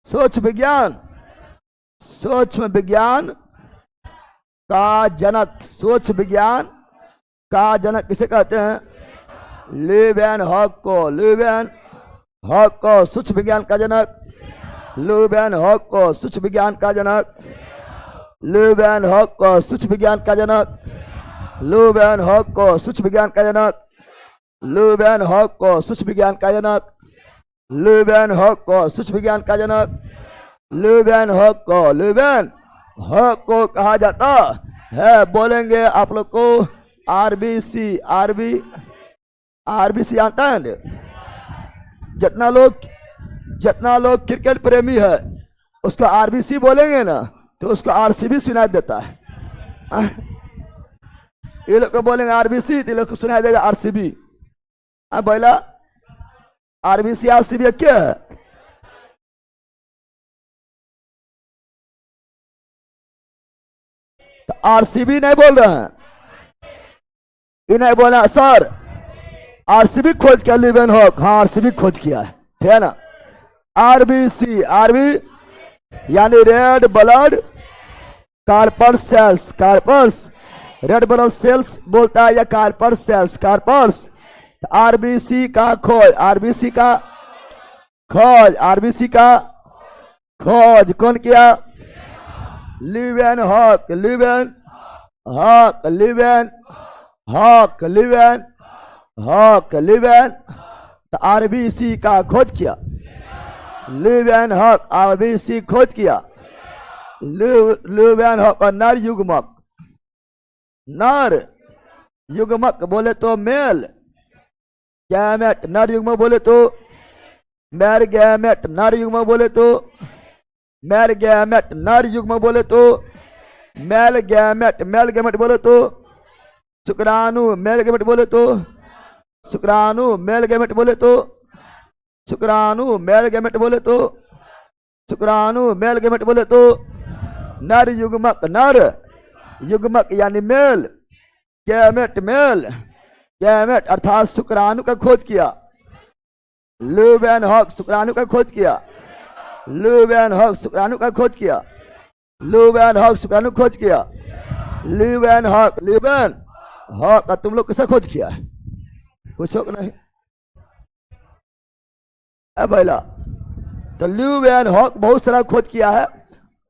सूक्ष्म विज्ञान, सूक्ष्म विज्ञान का जनक, सूक्ष्म विज्ञान का जनक किसे कहते हैं? ल्यूवेनहॉक को, ल्यूवेनहॉक को सूक्ष्म विज्ञान का जनक, ल्यूवेनहॉक को सूक्ष्म विज्ञान का जनक, ल्यूवेनहॉक को सूक्ष्म विज्ञान का जनक, ल्यूवेनहॉक को सूक्ष्म विज्ञान का जनक, ल्यूवेनहॉक को सूक्ष्म विज्ञान का जनक, ल्यूवेनहॉक को सूक्ष्म विज्ञान का जनक, ल्यूवेनहॉक को, ल्यूवेनहॉक को कहा जाता है। बोलेंगे आप लोग को आरबीसी, आरबीसी आता है। जितना लोग क्रिकेट प्रेमी है उसको आरबीसी बोलेंगे ना तो उसको आरसीबी सुनाई देता है। ये लोग को बोलेंगे आरबीसी तो ये लोग को सुनाई देगा आरसीबी। बोला आरबीसी आरसीबी क्या है? तो आरसीबी नहीं बोल रहे हैं, ये नहीं बोला सर आरसीबी खोज किया ल्यूवेनहॉक, हाँ आरसीबी खोज किया है, ठीक है ना। आरबीसी, आरबी यानी red blood corpuscles, corpuscles red blood cells बोलता है या कार्पर सेल्स? कार्पर्स। आरबीसी का खोज, आरबीसी का खोज, आरबीसी का खोज कौन किया? Leeuwenhoek, Leeuwenhoek, Leeuwenhoek, Leeuwenhoek, Leeuwenhoek RBC का खोज किया। लीवेन हॉक आरबीसी खोज किया। लीवेन हॉक और नर युग्मक, नर युग्मक बोले तो मेल गैमेट, नर युग्मक बोले तो मैर गैमेट, नर युग्मक बोले तो मैर गैमेट, नर युग्मक बोले तो मेल गैमेट, मेल गैमेट बोले तो शुक्राणु, मेल गैमेट बोले तो शुक्राणु, मेल गैमेट बोले तो शुक्राणु, मेल गैमेट बोले तो शुक्राणु, मेल गैमेट बोले तो नर युग्मक, नर युग्मक यानी मेल गैमेट, मेल गैमेट अर्थात शुक्राणु का खोज किया। लीवेन हॉक शुक्राणु का खोज किया। लीवेन हॉक शुक्राणु का खोज किया। लीवेन हॉक शुक्राणु खोज किया। लीवेन हॉक, लीवेन हॉक तुम लोग किसे खोज किया है? कुछ हो नहीं पहला तो लीवेन हॉक बहुत सारा खोज किया है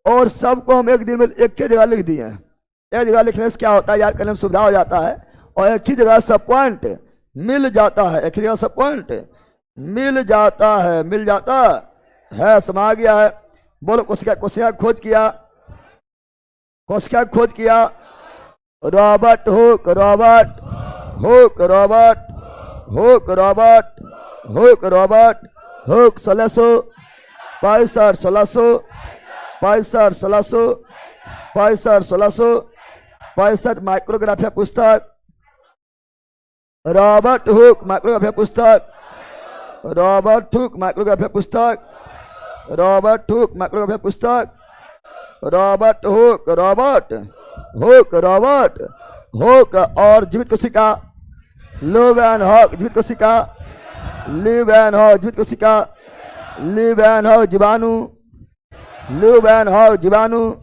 और सबको हम एक दिन में एक ही जगह लिख दिए हैं। एक जगह लिखने से क्या होता है यार, करने में सुविधा हो जाता है और एक ही जगह सब पॉइंट मिल जाता है। एक ही जगह सब पॉइंट मिल जाता है, मिल जाता है। समा गया है। बोलो कोशिका, कोशिका खोज किया, कोशिका खोज किया। Robert Hooke, Robert Hooke, Robert Hooke, Robert Hooke, Robert Hooke 1665, 1665, 1665, 1665 Micrographia पुस्तक। रॉबर्ट हुक माइक्रोग्राफिया पुस्तक। रॉबर्ट हुक माइक्रोग्राफिया पुस्तक। रॉबर्ट हुक माइक्रोग्राफिया पुस्तक। Robert Hooke, Robert Hooke, Robert Hooke और जीवित कोशिका। लीवेन हॉक जीवित कोशिका। लीवेन हॉक जीवित कोशिका। लीवेन हॉक जीवाणु। लीवेन हॉक जीवाणु।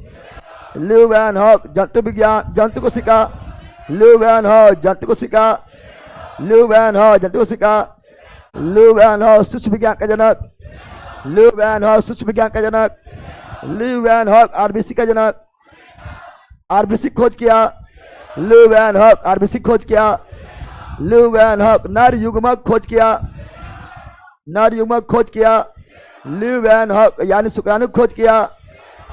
लीवेन हॉक जंतु विज्ञान, जंतु कोशिका। लीवेन हॉक जंतु कोशिका। लीवेन हॉक जंतु कोशिका। लीवेन हॉक सूक्ष्म विज्ञान का जनक। लीवेन हॉक सूक्ष्म विज्ञान का जनक। लीवेन हॉक आरबीसी का जनक। आरबीसी खोज किया। लीवेन हॉक आरबीसी खोज किया। लीवेन हॉक नर युग्मक खोज किया। नर युग्मक खोज किया। लीवेन हॉक यानी शुक्राणु खोज किया।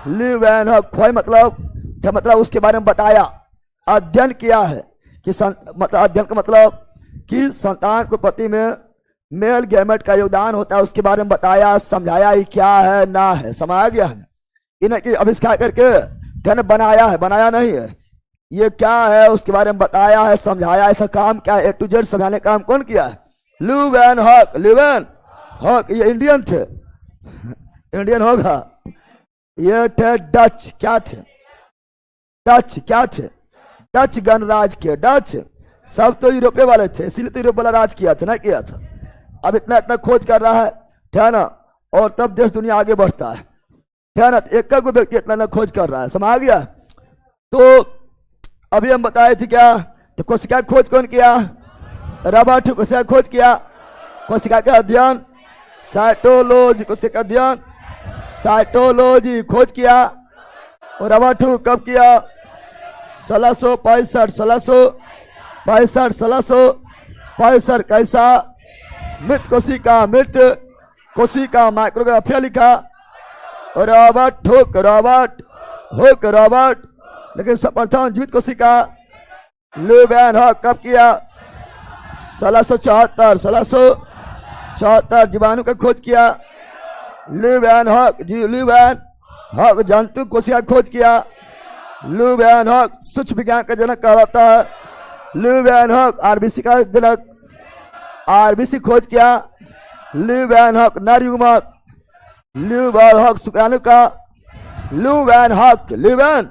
लीवेन हॉक खोज मतलब क्या, मतलब उसके बारे में बताया, अध्ययन किया है कि मतलब अध्ययन का मतलब कि संतान को पति में मेल गैमेट का योगदान होता है, उसके बारे में बताया, समझाया ही क्या है ना है, समाया गया है। इन्हें आविष्कार करके बनाया है, बनाया नहीं है, ये क्या है उसके बारे में बताया है, समझाया। ऐसा काम क्या है, ए टू जेड समझाने का काम कौन किया है? लीवेन हॉक। लीवेन हॉक ये इंडियन थे, इंडियन होगा। ये थे डच, क्या थे? डच क्या थे? डच गणराज के। डच सब तो यूरोपीय वाले थे, इसीलिए तो यूरोप वाला राज किया था ना, किया था। अब इतना इतना खोज कर रहा है ना, और तब देश दुनिया आगे बढ़ता है ना। एक का कोई व्यक्ति इतना इतना खोज कर रहा है, समझ गया। तो अभी हम बताए थे क्या, तो कोशिका खोज कौन किया? रॉबर्ट हुक कोशिका खोज किया। कोशिका का अध्ययन साइटोलॉजी, कोशिका अध्ययन साइटोलॉजी खोज किया। और रॉबर्ट हुक कब किया? 1665, 1665, 1665। कैसा? मृत कोशिका, मृत कोशिका माइक्रोग्राफिया लिखा। Robert Hooke, Robert Hooke, Robert. लेकिन प्रथम जीवित कोशिका लीवेन हॉक कब किया? 1674, 1674 जीवाणु का खोज किया। लीवेन हॉक लीवेन हॉक जंतु कोशिका खोज किया। लीवेन हॉक सूक्ष्म विज्ञान का जनक कहलाता है। लीवेन हॉक आरबीसी का जनक, आरबीसी खोज किया। लीवेन हॉक नर युग्मक। लीवेन हॉक शुक्राणु का। लीवेन हॉक, लीवेन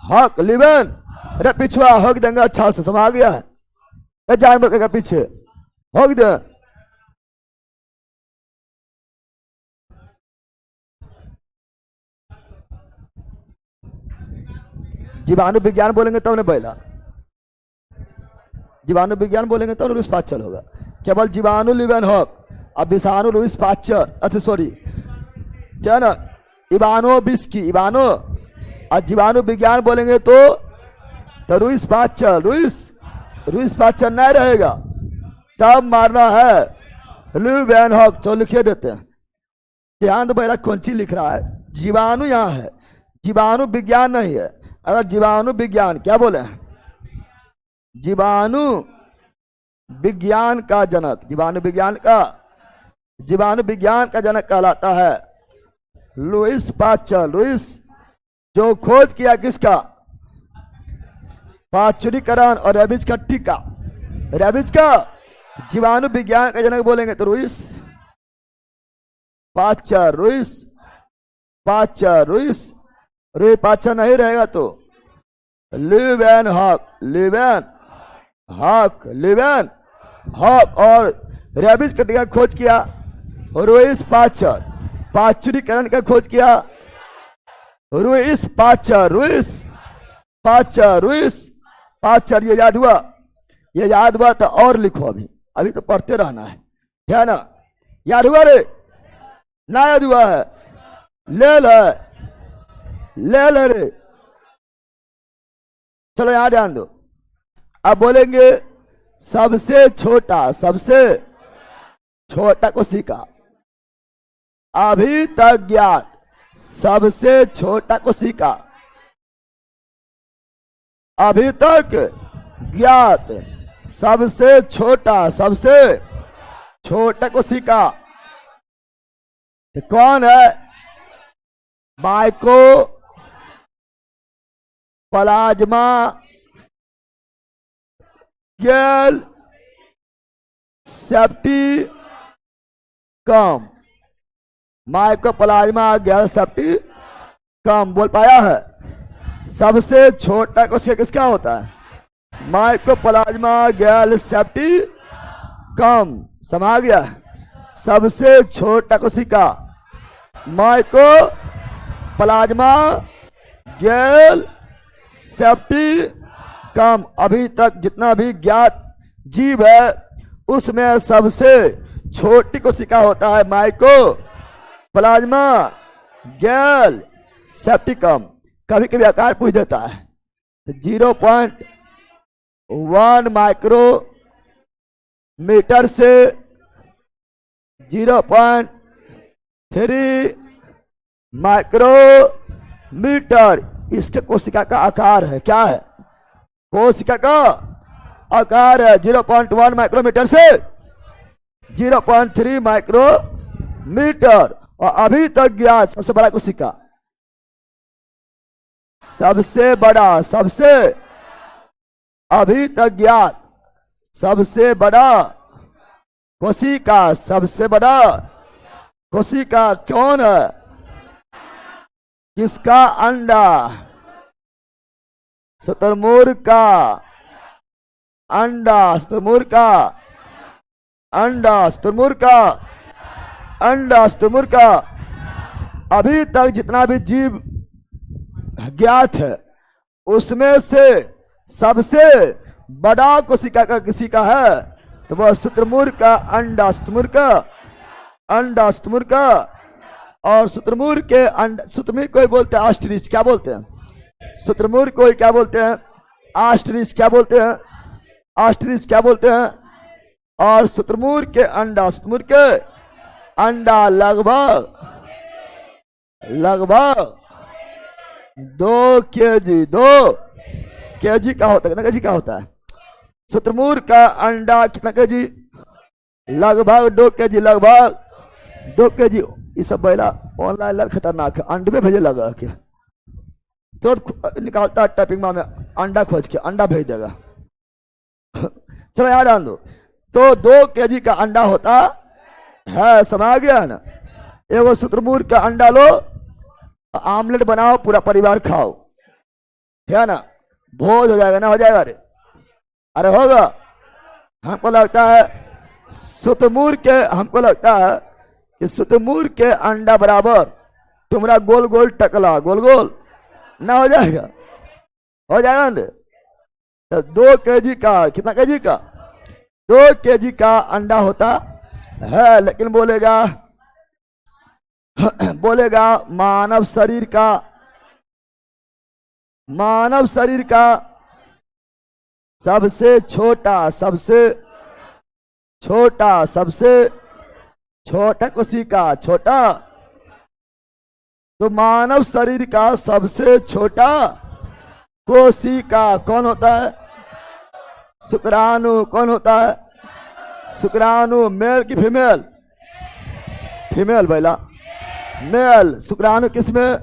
हॉक, लीवेन। अरे पिछुआ हॉक देंगे, अच्छा से समझ गया है, जानवर का पीछे हॉक दे। जीवाणु विज्ञान बोलेंगे तब ने पहला जीवाणु विज्ञान बोलेंगे तो लुईस पास्चर होगा। केवल जीवाणु लीवेनहॉक, अब विषाणु लुईस पास्चर, अच्छा सॉरी क्या ना, इवानो बिस्की, इवानो, और जीवाणु विज्ञान बोलेंगे तो लुईस पास्चर, लुईस पास्चर नहीं रहेगा, तब मारना है लीवेनहॉक। तो लिखे देते हैं, ध्यान दो, पहला कौन सी लिख रहा है, जीवाणु यहाँ है, जीवाणु विज्ञान नहीं है। अगर जीवाणु विज्ञान क्या बोले, जीवाणु विज्ञान का जनक, जीवाणु विज्ञान का जनक कहलाता है लुईस पास्चर। लुईस जो खोज किया किसका, पाश्चुरीकरण और रेबीज का टीका, रेबीज का, जीवाणु विज्ञान का जनक बोलेंगे तो Lewis pasture, Lewis pasture, Lewis pasture नहीं रहेगा तो लीवेनहॉक, लीवेनहॉक। और रेबीज का टीका खोज किया लुईस पास्चर, पाश्चुरीकरण का खोज किया लुईस पास्चर, ये याद हुआ, ये याद हुआ तो और लिखो, अभी तो पढ़ते रहना है ना, याद हुआ रे, ना याद हुआ है, ले ले रे, चलो यहां ध्यान दो। अब बोलेंगे सबसे छोटा कोशिका, अभी तक ज्ञात सबसे छोटा कोशिका, अभी तक ज्ञात सबसे छोटा कोशिका कौन है, माइको प्लाज्मा गैल सेप्टिकम, माइकोप्लाज्मा गैल सेप्टिकम बोल पाया है। सबसे छोटा कोशिका किसका होता है, माइकोप्लाज्मा गैल सेप्टिकम, समझ गया, सबसे छोटा कोशिका माइकोप्लाज्मा गैल सेप्टिकम। अभी तक जितना भी ज्ञात जीव है उसमें सबसे छोटी कोशिका होता है माइकोप्लाज्मा गैल सेप्टिकम। कभी कभी आकार पूछ देता है, 0.1 माइक्रोमीटर से 0.3 माइक्रोमीटर इसके कोशिका का आकार है। क्या है, कोशिका का आकार है 0.1 माइक्रोमीटर से 0.3 माइक्रोमीटर। और अभी तक ज्ञात सबसे बड़ा कोशिका, अभी तक ज्ञात सबसे बड़ा कोशिका कौन है, किसका अंडा, शुतुरमुर्ग का अंडा, शुतुरमुर्ग का। अभी तक जितना भी जीव ज्ञात है उसमें से सबसे बड़ा कोशिका का किसी का है तो वह शुतुरमुर्ग का अंडा, शुतुरमुर्ग का। और शुतुरमुर्ग के अंडा, शुतुरमुर्ग को बोलते हैं ऑस्ट्रिच, क्या बोलते हैं, शुतुरमुर्ग को क्या बोलते हैं, ऑस्ट्रिच क्या बोलते हैं। और शुतुरमुर्ग के अंडा लगभग 2 केजी का होता है। कितना केजी का होता है शुतुरमुर्ग का अंडा, कितना केजी, लगभग 2 केजी। ये सब पहला ऑनलाइन खतरनाक है, अंडे में भेजे लगा के तो निकालता है टाइपिंग में अंडा खोज के अंडा भेज देगा। चलो याद आन दो, तो 2 केजी का अंडा होता है, समझ गया ना। एगो शुतुरमुर्ग का अंडा लो, आमलेट बनाओ, पूरा परिवार खाओ, है ना, भोज हो जाएगा ना, हो जाएगा, अरे होगा। हमको लगता है कि शुतुरमुर्ग के अंडा बराबर तुम्हारा गोल गोल टकला, गोल गोल ना हो जाएगा ना। 2 केजी का, कितना केजी का? 2 केजी का अंडा होता है, लेकिन बोलेगा बोलेगा मानव शरीर का सबसे छोटा कोशिका, छोटा। तो मानव शरीर का सबसे छोटा कोशिका कौन होता है? शुक्राणु। कौन होता है? शुक्राणु। मेल की फीमेल? फीमेल बैला, मेल। शुक्राणु किसमें?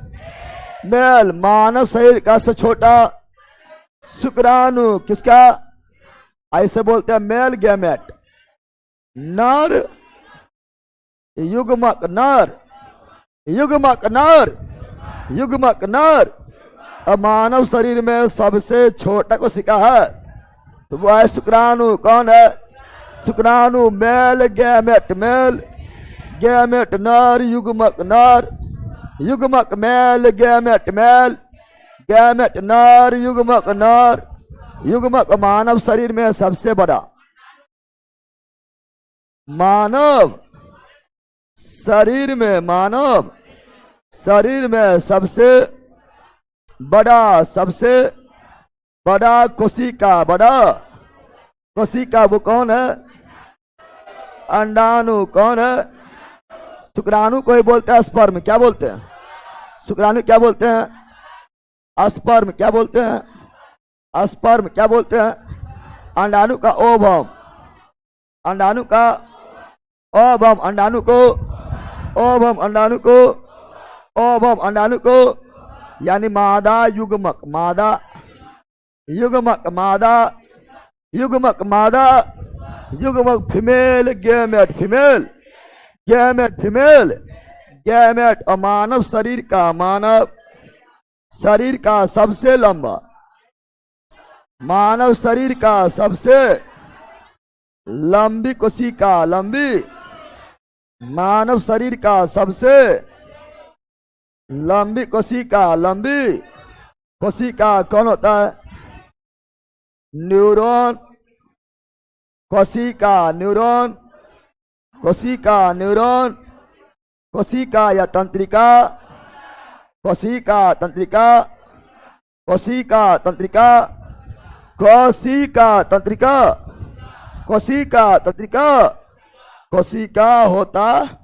मेल। मानव शरीर का सबसे छोटा शुक्राणु किसका? ऐसे बोलते हैं मेल गैमेट। नर युग्मक, नर युग्मक, नर युग्मक, नर। अब मानव शरीर में सबसे छोटा कोशिका है तो वो है शुक्राणु। कौन है? शुक्राणु। मेल गैमेट, मेल गैमेट, नर युग्मक, नर युग्मक, मेल गैमेट, मेल गैमेट, नर युग्मक, नर युग्मक। मानव शरीर में सबसे बड़ा, मानव शरीर में सबसे बड़ा कोशिका, वो कौन है? अंडाणु। कौन है? शुक्राणु को ही बोलते हैं स्पर्म। क्या बोलते हैं? शुक्राणु क्या बोलते हैं? स्पर्म। क्या बोलते हैं? स्पर्म। क्या बोलते हैं? अंडाणु का ओवम, अंडाणु का ओवम, अंडाणु को ओवम, अंडाणु को ओवम, अंडाणु को यानी मादा युग्मक, मादा युग्मक, मादा युग्मक, मादा युग्मक, female gamete, female gamete, female gamete. और मानव शरीर का सबसे लंबा, मानव शरीर का सबसे लंबी कोशिका, मानव शरीर का सबसे लंबी कोशिका कौन होता है? न्यूरॉन कोशिका, न्यूरॉन कोशिका, न्यूरॉन कोशिका या तंत्रिका, कोशिका तंत्रिका, कोशिका तंत्रिका, कोशिका तंत्रिका, कोशिका तंत्रिका, कोशिका होता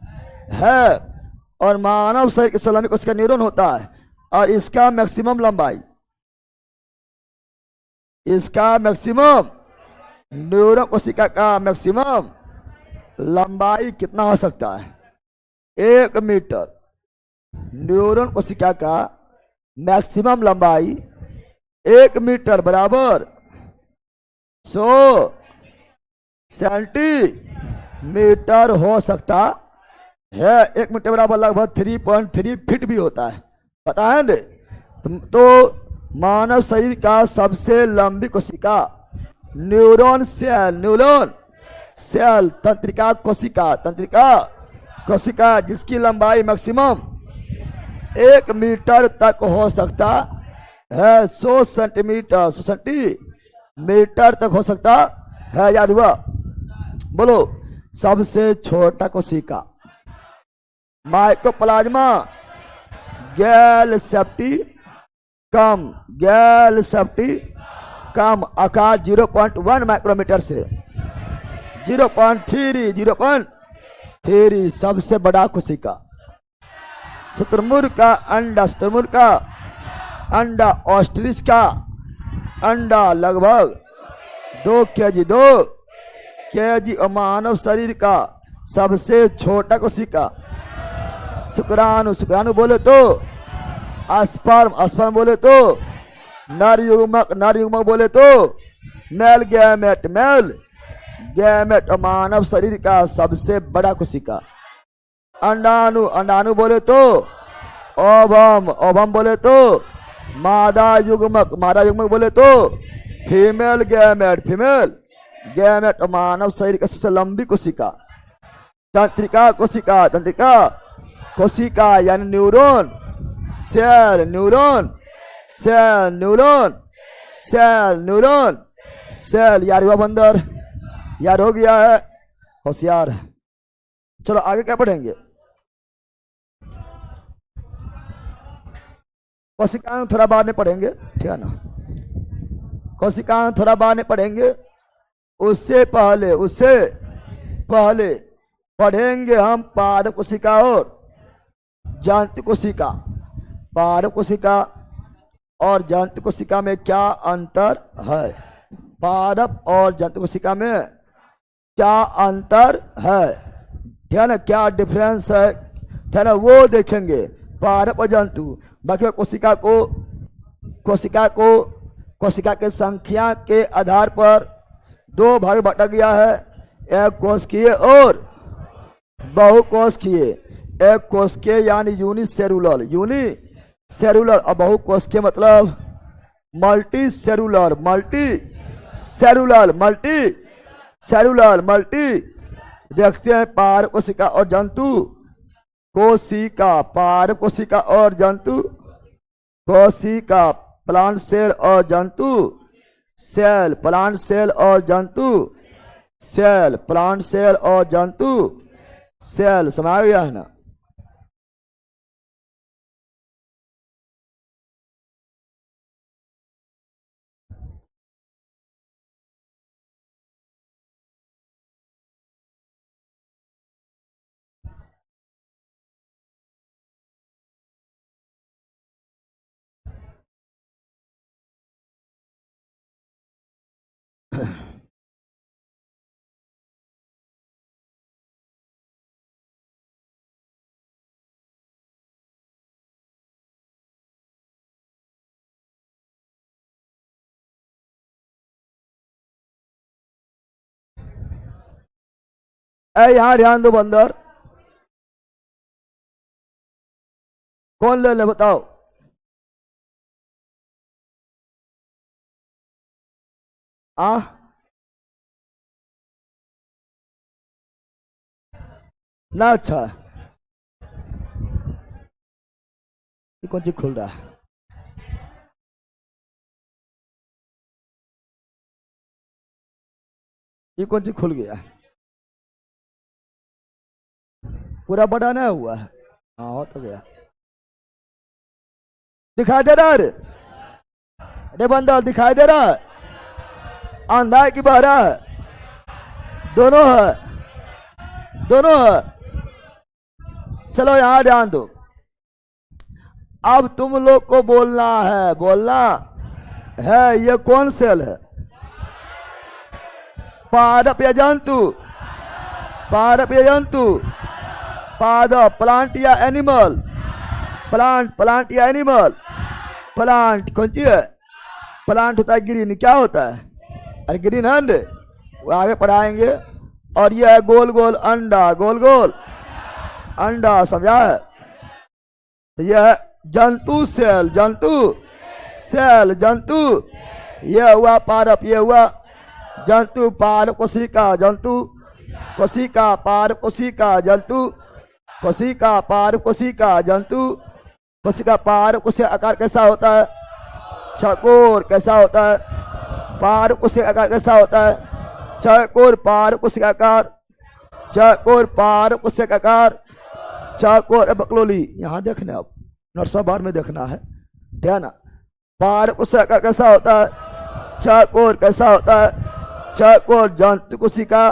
है। और मानव शरीर के सलामी कोशिका न्यूरॉन होता है। और इसका मैक्सिमम लंबाई, न्यूरॉन कोशिका का मैक्सिमम लंबाई कितना हो सकता है? 1 मीटर। न्यूरॉन कोशिका का मैक्सिमम लंबाई 1 मीटर बराबर 100 सेंटीमीटर हो सकता है। 1 मीटर बराबर लगभग 3.3 फीट भी होता है, पता है ना? तो मानव शरीर का सबसे लंबी कोशिका न्यूरॉन सेल, तंत्रिका कोशिका जिसकी लंबाई मैक्सिमम 1 मीटर तक हो सकता है। 100 सेंटीमीटर तक हो सकता है। याद हुआ? बोलो। सबसे छोटा कोशिका माइकोप्लाज्मा गैल सेप्टी कम, आकार 0.1 माइक्रोमीटर से 0.3 सबसे बड़ा कोशिका। शुतुरमुर्ग का अंडा, ऑस्ट्रिच का अंडा लगभग 2 केजी। और मानव शरीर का सबसे छोटा कोशिका शुक्राणु बोले तो स्पर्म बोले तो नर युग्मक बोले तो मेल गैमेट। और मानव शरीर का सबसे बड़ा कोशिका अंडाणु बोले तो ओवम बोले तो मादा युग्मक बोले तो फीमेल गैमेट। और मानव शरीर का सबसे लंबी कोशिका तंत्रिका कोशिका यानी न्यूरॉन सेल, सेल। यार हुआ बंदर, यार हो गया है, होशियार है। चलो आगे क्या पढ़ेंगे? कोशिकाएं थोड़ा बाद में पढ़ेंगे, ठीक है ना? कोशिकाएं थोड़ा बाद में पढ़ेंगे। उससे पहले पढ़ेंगे हम पारक कोशिका और जांतु कोशिका। पारक कोशिका और जांतु कोशिका में क्या अंतर है? पारक और जांतु कोशिका में क्या अंतर है, ठीक है ना? क्या डिफरेंस है, ठीक है ना? वो देखेंगे पारक और जंतु। बाकी कोशिका के संख्या के आधार पर दो भाग बांटा गया है, एक कोशिकीय और बहुकोशिकीय। एक कोशिकीय यानी यूनिसेलुलर और बहुकोशिकीय मतलब मल्टी सेलुलर। देखते हैं पारक कोशिका और जंतु कोशिका। पारक कोशिका और जंतु कोशिका। प्लांट सेल और जंतु सेल। प्लांट सेल और जंतु सेल। प्लांट सेल और जंतु सेल। समझ गया है ना? यहाँ ध्यान दो बंदर, कौन ले ले बताओ? ना अच्छा, ये कौन चीज खुल रहा है? ये कौन चीज खुल गया? पूरा बड़ा नहीं हुआ है? हाँ हो तो गया। दिखाई दे रहा है? अरे बंदा दिखाई दे रहा है? अंधा है कि बहरा है? दोनों है, दोनों है। चलो यहां ध्यान दो। अब तुम लोग को बोलना है ये कौन सेल है? पादप या जंतु? पादप या जंतु? पादप। प्लांट या एनिमल? प्लांट या एनिमल? प्लांट। कौन सी है? प्लांट होता है ग्रीन। क्या होता है? अरे ग्रीन अंडे, वो आगे पढ़ाएंगे। और ये है गोल गोल अंडा, गोल गोल अंडा। समझा है? तो यह है जंतु सेल, जंतु। यह हुआ पादप, यह हुआ जंतु। पादप कोशिका, जंतु कोशिका। पादप कोशिका, जंतु कोशिका। पादप कोशिका, जंतु कोशिका। पादप कोशिका आकार कैसा होता है? चौकोर। कैसा होता है? पादप कोशिका आकार कैसा होता है? चौकोर। पादप कोशिका आकार चौकोर। पादप कोशिका आकार चौकोर। बकलोली यहाँ देखने, अब नर्सा बार में देखना है, ठीक है ना? पादप कोशिका आकार कैसा होता है? चौकोर। कैसा होता है? चौकोर। जंतु कोशिका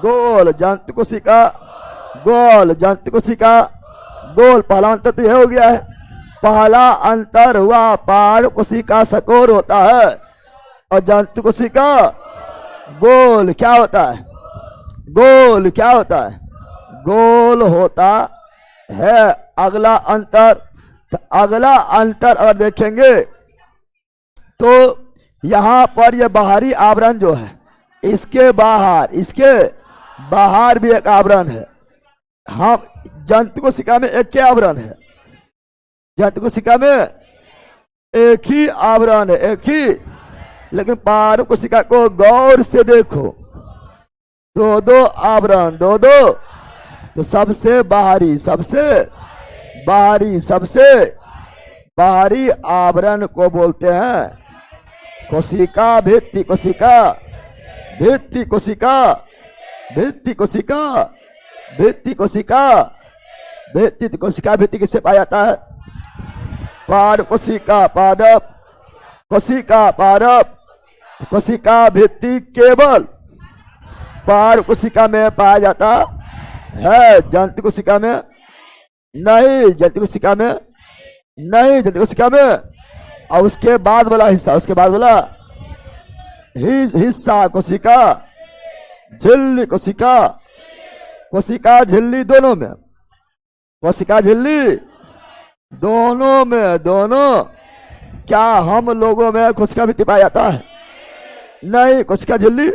गोल, जंतु कोशिका गोल, जंतु कोशिका गोल। पहला अंतर तो यह हो गया है। पहला अंतर हुआ पादप कोशिका चौकोर होता है और जंतु कोशिका गोल। क्या होता है? गोल। क्या होता है? गोल होता है। अगला अंतर, अगला अंतर अगर देखेंगे तो यहां पर यह बाहरी आवरण जो है, इसके बाहर भी एक आवरण है। हाँ, जंतु कोशिका में एक क्या आवरण है? जंतु कोशिका में एक ही आवरण है, एक ही। लेकिन पादप कोशिका को गौर से देखो, दो आवरण, दो। तो सबसे बाहरी आवरण को बोलते हैं कोशिका भित्ति कोशिका भित्ति कोशिका भित्ति कोशिका भित्ति कोशिका भित्ति कोशिका भित्ति किससे पाया जाता है? पाद कोशिका पादप कोशिका पादप कोशिका भित्ति केवल पार कोशिका में पाया जाता है, जंतु कोशिका में नहीं, जंतु कोशिका में नहीं, जंतु कोशिका में। और उसके बाद वाला हिस्सा, उसके बाद वाला हिस्सा कोशिका झिल्ली कोशिका कोशिका झिल्ली दोनों में, कोशिका झिल्ली दोनों में, दोनों। क्या हम लोगों में कोशिका भित्ति पाया जाता है? नहीं, कोशिका झिल्ली,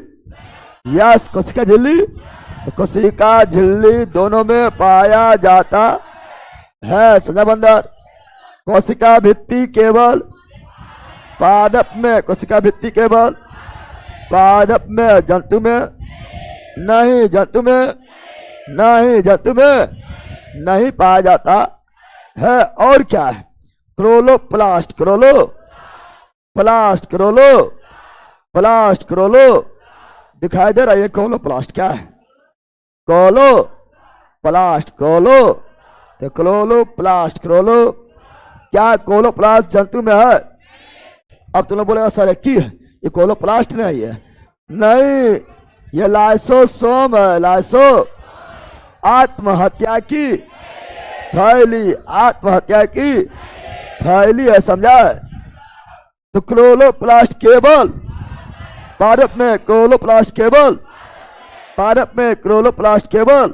यस कोशिका झिल्ली, तो कोशिका झिल्ली दोनों में पाया जाता है। समझा बंदर? कोशिका भित्ति केवल पादप में, कोशिका भित्ति केवल पादप में, जंतु में नहीं, जंतु में नहीं, जंतु में नहीं पाया जाता है। और क्या है? क्रोलोप्लास्ट, क्रोलो प्लास्ट, क्रोलो प्लास्ट, क्रोलो दिखाई दे रहा है? ये क्रोलोप्लास्ट क्या है? कोलो प्लास्ट, कोलो तो क्लोलोप्लास्ट, क्रोलो क्या कोलोप्लास्ट जंतु में है? अब तुम लोग बोलेगा सर की है ये कोलोप्लास्ट नहीं है, नहीं, ये लाइसोसोम है, लाइसो आत्महत्या की थैली, आत्महत्या की थैली है, समझा? तो क्लोरोप्लास्ट केवल पादप में, क्लोरोप्लास्ट केवल पादप में, क्लोरोप्लास्ट केवल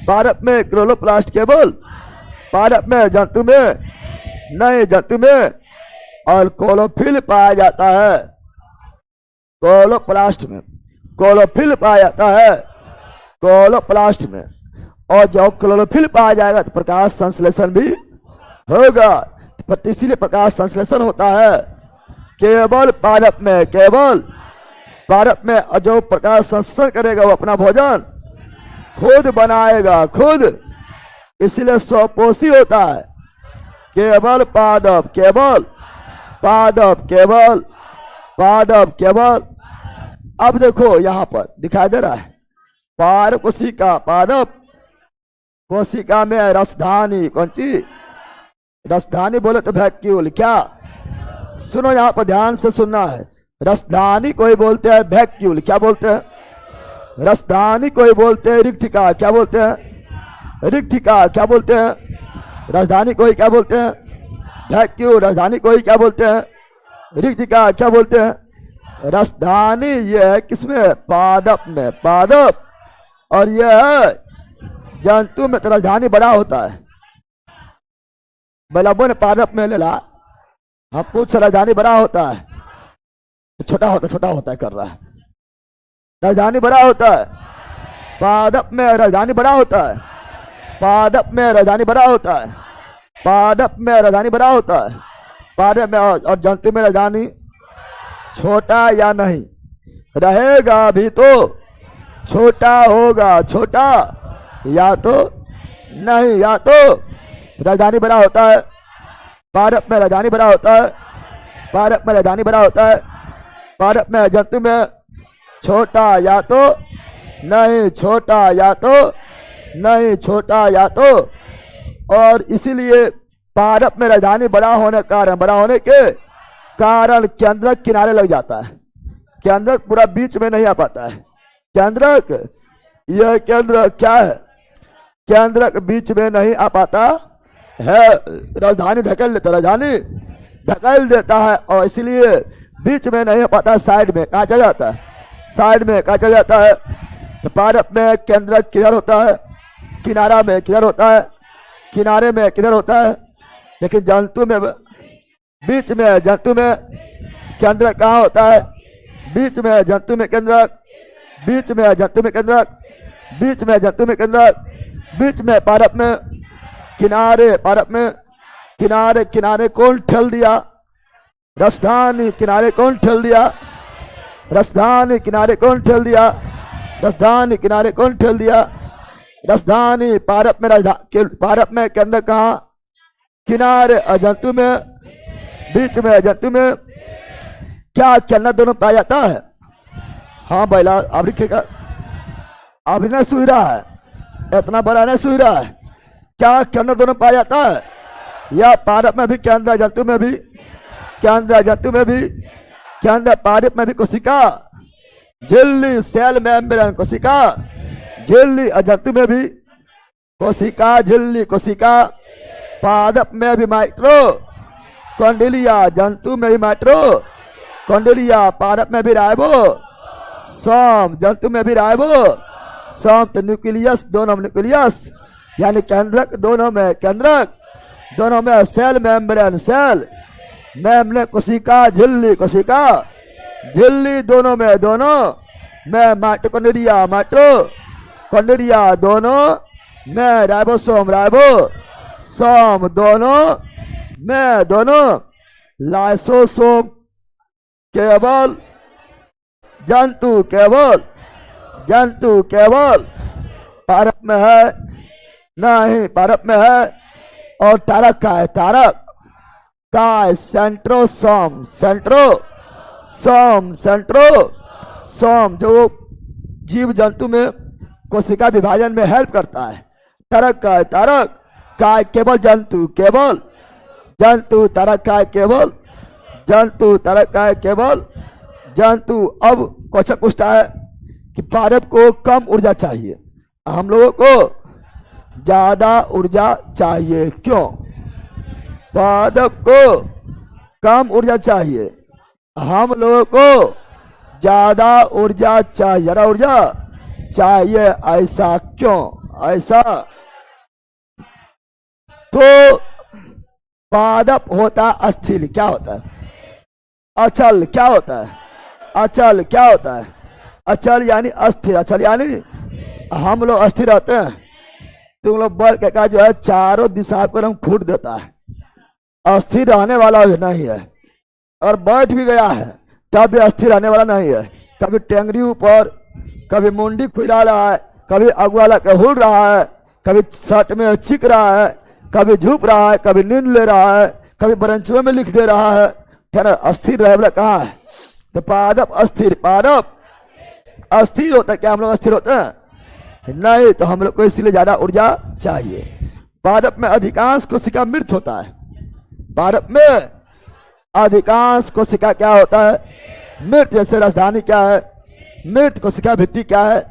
पादप में, क्लोरोप्लास्ट केवल पादप में, जंतु में नहीं, जंतु में। और क्लोरोफिल पाया जाता है क्लोरोप्लास्ट में, क्लोरोफिल पाया जाता है क्लोरोप्लास्ट में। और जब क्लोरोफिल पाया जाएगा तो प्रकाश संश्लेषण भी होगा, तो इसीलिए प्रकाश संश्लेषण होता है केवल पादप में, केवल पादप में। और जो प्रकाश संश्लेषण करेगा वो अपना भोजन खुद बनाएगा, खुद, इसलिए स्वपोषी होता है। केवल पादप, केवल पादप, केवल पादप, केवल। अब देखो यहां पर दिखाई दे रहा है पार कोशिका पादप, कोशिका में रसधानी, कौन सी रसधानी? बोले तो वैक्यूल, क्या? सुनो यहां पर ध्यान से सुनना है। रसधानी कोई बोलते हैं वैक्यूल, क्या बोलते हैं? रसधानी कोई बोलते हैं रिक्तिका, क्या बोलते हैं? रिक्तिका, क्या बोलते हैं? राजधानी कोई क्या बोलते हैं? वैक्यूल। राजधानी कोई क्या बोलते हैं? रिक्तिका, क्या बोलते हैं? राजधानी ये है किसमें? पादप में, पादप। और यह है जंतु में तो राजधानी बड़ा होता है, बलबों ने पादप में ले ला, हम पूछ राजधानी बड़ा होता है, छोटा होता, छोटा होता है कर रहा है। राजधानी बड़ा होता है पादप में, राजधानी बड़ा होता है पादप में, राजधानी बड़ा होता है पादप में, राजधानी बड़ा होता है पादप में। और जंतु में राजधानी छोटा या नहीं रहेगा भी तो छोटा होगा, छोटा या तो नहीं, या तो राजधानी बड़ा होता है पादप में, राजधानी बड़ा होता है पादप में, राजधानी बड़ा होता है पादप में। जंतु में छोटा या तो नहीं, छोटा या तो नहीं, छोटा या तो। और इसीलिए पादप में राजधानी बड़ा होने के कारण, बड़ा होने के कारण केंद्रक किनारे लग जाता है, केंद्रक पूरा बीच में नहीं आ पाता है। केंद्रक, यह केंद्र क्या है? केंद्रक बीच में नहीं आ पाता है, राजधानी धकेल देता, राजधानी धकेल देता है। और इसलिए बीच में नहीं आ पाता, साइड में कहाँ चला जाता है? साइड में कहाँ चला जाता है? तो पादप में केंद्रक किधर होता है? किनारा में किधर होता है? किनारे में किधर होता है? लेकिन जंतु में, बीच में, जंतु में केंद्रक कहाँ होता है? बीच में, जंतु में केंद्रक, बीच में, जंतु में केंद्रक, बीच में, जंतु में केंद्रक, बीच में, पादप में किनारे, पादप में किनारे, किनारे कौन ठेल दिया? राजधानी। किनारे कौन ठेल दिया? राजधानी। किनारे कौन ठेल दिया? राजधानी। किनारे कौन ठेल दिया? राजधानी। पादप में, राजधानी, पादप में केंद्र कहाँ? किनारे। जंतु में बीच में, जंतु में क्या के अंदर दोनों पाया जाता है? हाँ बैला, अभी अभी नहीं सुई रहा है, इतना बड़ा नहीं सुई रहा है। क्या के अंदर दोनों पाया जाता है? या पारक में भी, के अंदर जंतु में भी, के अंदर जंतु में भी, के अंदर पारक में भी कोशिका, झिल्ली सेल मेम्ब्रेन कोशिका, झिल्ली जंतु में भी कोशिका, झिल्ली कोशिका, पादप में भी माइक्रो कॉन्डिलिया, जंतु में भी माइक्रो कॉन्डिलिया, पादप में भी राइबो सोम, जंतु में भी राइबो सोम। तो न्यूक्लियस, दोनों में न्यूक्लियस यानी केंद्रक, दोनों में केंद्रक, दोनों में सेल मेम्ब्रेन, सेल मेम्ब्रेन कोशिका, झिल्ली कोशिका, झिल्ली दोनों में माइटोकॉन्ड्रिया, माइटोकॉन्ड्रिया दोनों में राइबोसोम, राइबोसोम दोनों लाइसोसोम केवल जंतु पारक में है, नहीं पारक में है। और तारक का है, तारक का है सेंट्रोसोम, सेंट्रोसोम जो जीव जंतु में कोशिका विभाजन में हेल्प करता है। तारक का है, तारक का है केवल जंतु, केवल जंतु, तारक का है केवल जंतु, तारक का है केवल जंतु। अब क्वेश्चन पूछता है कि पादप को कम ऊर्जा चाहिए, हम लोगों को ज्यादा ऊर्जा चाहिए, क्यों? पादप को कम ऊर्जा चाहिए, हम लोगों को ज्यादा ऊर्जा चाहिए, ज्यादा ऊर्जा चाहिए, ऐसा क्यों? ऐसा तो पादप होता अस्थिर, क्या होता है? अचल, क्या होता है? अचल क्या होता है? अचल यानी अस्थिर, अचल यानी हम लोग अस्थिर रहते हैं, तुम लोग बल का जो है चारों दिशा को हम खूट देता है, अस्थिर रहने वाला भी नहीं है। और बैठ भी गया है तब भी अस्थिर रहने वाला नहीं है, कभी टेंगरी ऊपर, कभी मुंडी खुला रहा है, कभी अगवाला के हुल रहा है, कभी शर्ट में चिक रहा है, कभी झुक रहा है, कभी नींद ले रहा है, कभी ब्रंचवे में लिख दे रहा है ना? अस्थिर रहे वाला कहाँ है? तो पादप अस्थिर, पादप अस्थिर होता है। क्या हम लोग अस्थिर होते हैं? नहीं, तो हम लोग को इसलिए ज्यादा ऊर्जा चाहिए। पादप में अधिकांश कोशिका मृत होता है, पादप में अधिकांश कोशिका क्या होता है? मृत। जैसे राजधानी क्या है? मृत। कोशिका भित्ति क्या है?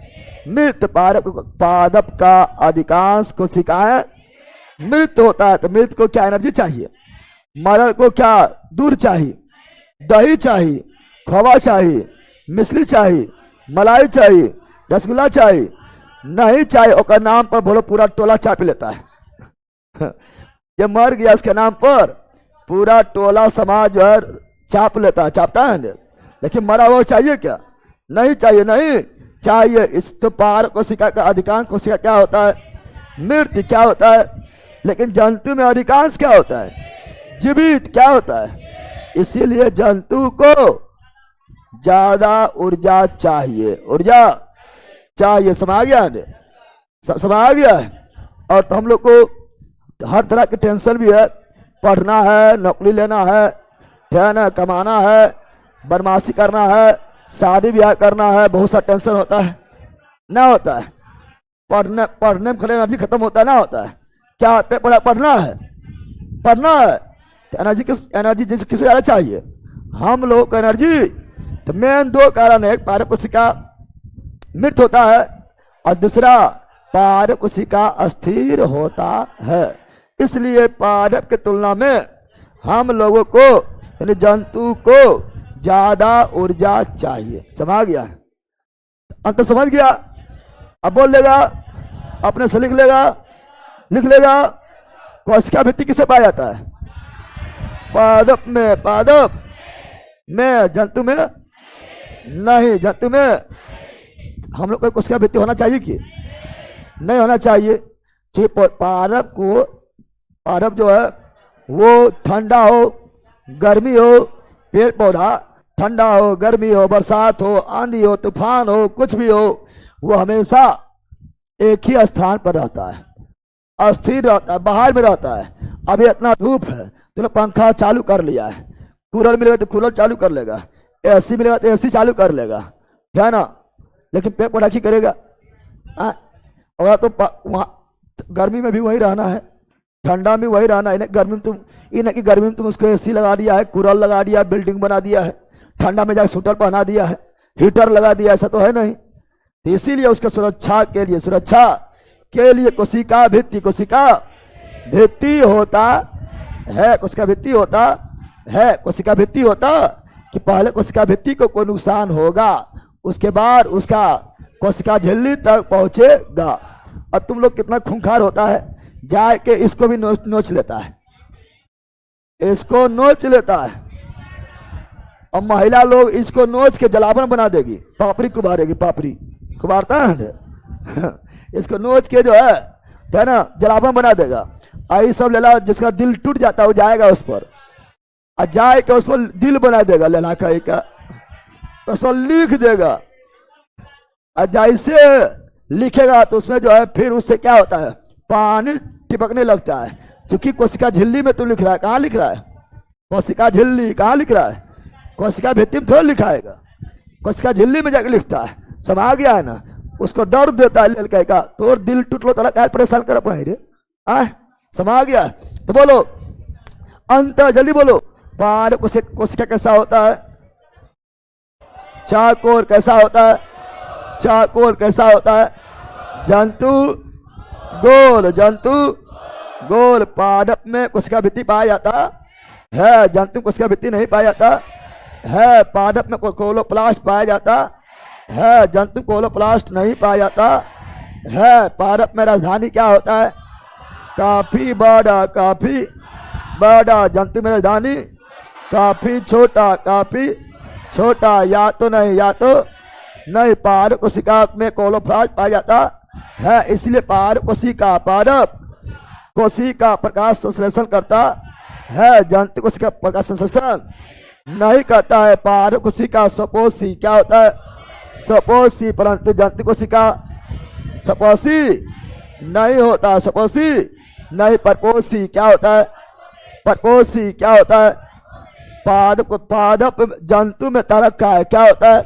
मृत। पादप का अधिकांश कोशिकाएं मृत होता है। तो मृत को क्या एनर्जी चाहिए? मरण को क्या दूध चाहिए, दही चाहिए, खोवा चाहिए, मिश्री चाहिए, मलाई चाहिए, रसगुल्ला चाहिए? नहीं चाहिए। और नाम पर बोलो पूरा टोला चाप लेता है जब मर गया उसके नाम पर पूरा टोला समाज जो है चाप लेता है, चापता है। लेकिन मरा हुआ चाहिए क्या? नहीं चाहिए, नहीं चाहिए। इस तो पार कोशिका का अधिकांश कोशिका क्या होता है? मृत। क्या होता है? लेकिन जंतु में अधिकांश क्या होता है? जीवित। क्या होता है? इसीलिए जंतु को ज्यादा ऊर्जा चाहिए, ऊर्जा चाहिए। समझ गया? समझ गया है। और तो हम लोग को हर तरह की टेंशन भी है, पढ़ना है, नौकरी लेना है, ठहरना, कमाना है, बदमाशी करना है, शादी ब्याह करना है, बहुत सा टेंशन होता है ना? होता है। पढ़ने में खड़े एनर्जी खत्म होता है ना? होता है। क्या पढ़ना है? पढ़ना है तो एनर्जी किसको ज्यादा चाहिए? हम लोगों को एनर्जी। तो मेन दो कारण है, पारक कोशिका मृत होता है और दूसरा पारक कोशिका अस्थिर होता है। इसलिए पादप की तुलना में हम लोगों को यानी जंतु को ज्यादा ऊर्जा चाहिए। समझ गया? अंत समझ गया? अब बोल लेगा, अपने से लिख लेगा। कोशिका भित्ति किसे पाया जाता है? पादप में। पादप में। जंतु में नहीं। जंतु में हम लोग को कोशिका भित्ति होना चाहिए कि नहीं होना चाहिए? पादप जो है वो ठंडा हो, गर्मी हो, पेड़ पौधा ठंडा हो, गर्मी हो, बरसात हो, आंधी हो, तूफान हो, कुछ भी हो, वो हमेशा एक ही स्थान पर रहता है, अस्थिर रहता है, बाहर में रहता है। अभी इतना धूप है तो पंखा चालू कर लिया है, कूलर मिलेगा तो कूलर चालू कर लेगा, एसी मिलेगा तो एसी चालू कर लेगा, है ना, लेकिन पेट पटाखी करेगा। और तो वहाँ गर्मी में भी वही रहना है, ठंडा में वही रहना है। गर्मी में तुम इन्हें कि गर्मी में तुम उसको एसी लगा दिया है, कूलर लगा दिया, बिल्डिंग बना दिया है, ठंडा में जाकर स्वेटर पहना दिया है, हीटर लगा दिया, ऐसा तो है नहीं। तो इसीलिए उसके सुरक्षा के लिए कोशिका भित्ति होता है, कोशिका भित्ति होता कि पहले कोशिका भित्ति को कोई नुकसान होगा, उसके बाद उसका कोशिका झिल्ली तक पहुंचेगा। और तुम लोग कितना खूंखार होता है, जाके इसको भी नोच लेता है, इसको नोच लेता है। और महिला लोग इसको नोच के जलावन बना देगी, पापड़ी कुबारेगी, पापड़ी कुबारता है इसको नोच के जो है ना जलावन बना देगा। आई सब लेला जिसका दिल टूट जाता है वो जाएगा उस पर, और जाए के उस पर दिल बना देगा, लेला का तो उस पर लिख देगा। और जैसे लिखेगा तो उसमें जो है फिर उससे क्या होता है, पानी टिपकने लगता है। क्योंकि कोशिका झिल्ली में तो लिख रहा है, कहाँ लिख रहा है, कोशिका झिल्ली कहाँ लिख रहा है, कोशिका भित्ति में थोड़ा लिखाएगा, कोशिका झिल्ली में जाकर लिखता है। समा गया है ना, उसको दर्द देता है लड़का का, तो दिल टूट लो, क्या परेशान कर पाए रे, समा गया। तो बोलो अंतर, जल्दी बोलो। पार कोशिका कैसा होता है, चाकोर कैसा होता है, चाकोर कैसा होता है, जंतु गोल पादप में कोशिका भित्ति पाया जाता है, जंतु कोशिका भित्ति नहीं पाया जाता है। पादप में कोलोप्लास्ट पाया जाता है, जंतु कोलोप्लास्ट नहीं पाया जाता है। पादप में राजधानी क्या होता है, काफी बड़ा, जंतु में राजधानी काफी छोटा, या तो नहीं। पादप कोशिका में कोलोप्लास्ट पाया जाता है, इसलिए पादप कोशिका प्रकाश संश्लेषण करता है, जंतु कोशिका प्रकाश संश्लेषण नहीं करता है। पादप कोशिका सपोषी क्या होता है, सपोषी, परंतु जंतु कोशिका सपोषी नहीं होता, सपोषी नहीं। परपोषी क्या होता है, परपोषी क्या होता है, पादप जंतु में तरक का है, क्या होता है,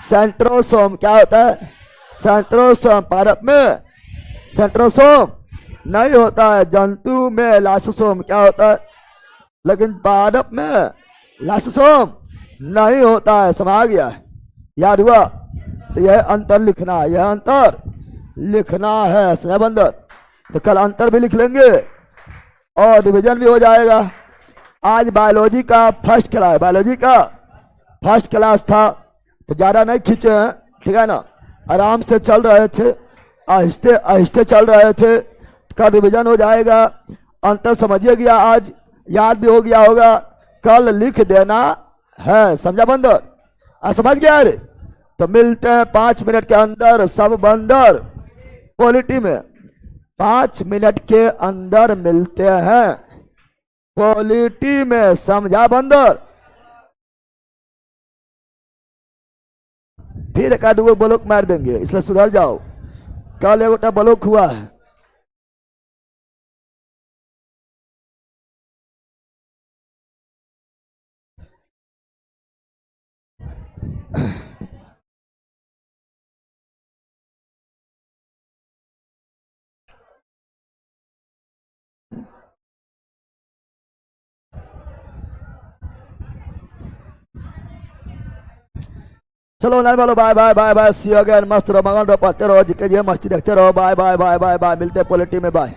सेंट्रोसोम क्या होता है, सेंट्रोसोम। पादप में सेंट्रोसोम नहीं होता है, जंतु में लाइसोसोम क्या होता है, लेकिन पादप में लाइसोसोम नहीं होता है। समा गया, याद हुआ। तो यह अंतर लिखना है स्नेहबंदर। तो कल अंतर भी लिख लेंगे और डिवीजन भी हो जाएगा। आज बायोलॉजी का फर्स्ट क्लास था, तो ज़्यादा नहीं खींचे हैं, ठीक है ना, आराम से चल रहे थे, आहिस्ते चल रहे थे। कल रिवीजन हो जाएगा, अंतर समझिए गया, आज याद भी हो गया होगा, कल लिख देना है, समझा बंदर, समझ गया रे। तो मिलते हैं 5 मिनट के अंदर, सब बंदर पॉलिटी में 5 मिनट के अंदर मिलते हैं पॉलिटी में, समझा बंदर। फिर एक आध गो ब्लॉक मार देंगे, इसलिए सुधर जाओ। कल एगोटा ब्लॉक हुआ है, चलो नहीं बोलो, bye bye bye bye, see you again. मस्त रहो, मगन रहो, पढ़ते रहो, जिके मस्ती देखते रहो। Bye bye bye bye bye, मिलते हैं पॉलिटी में, बाय।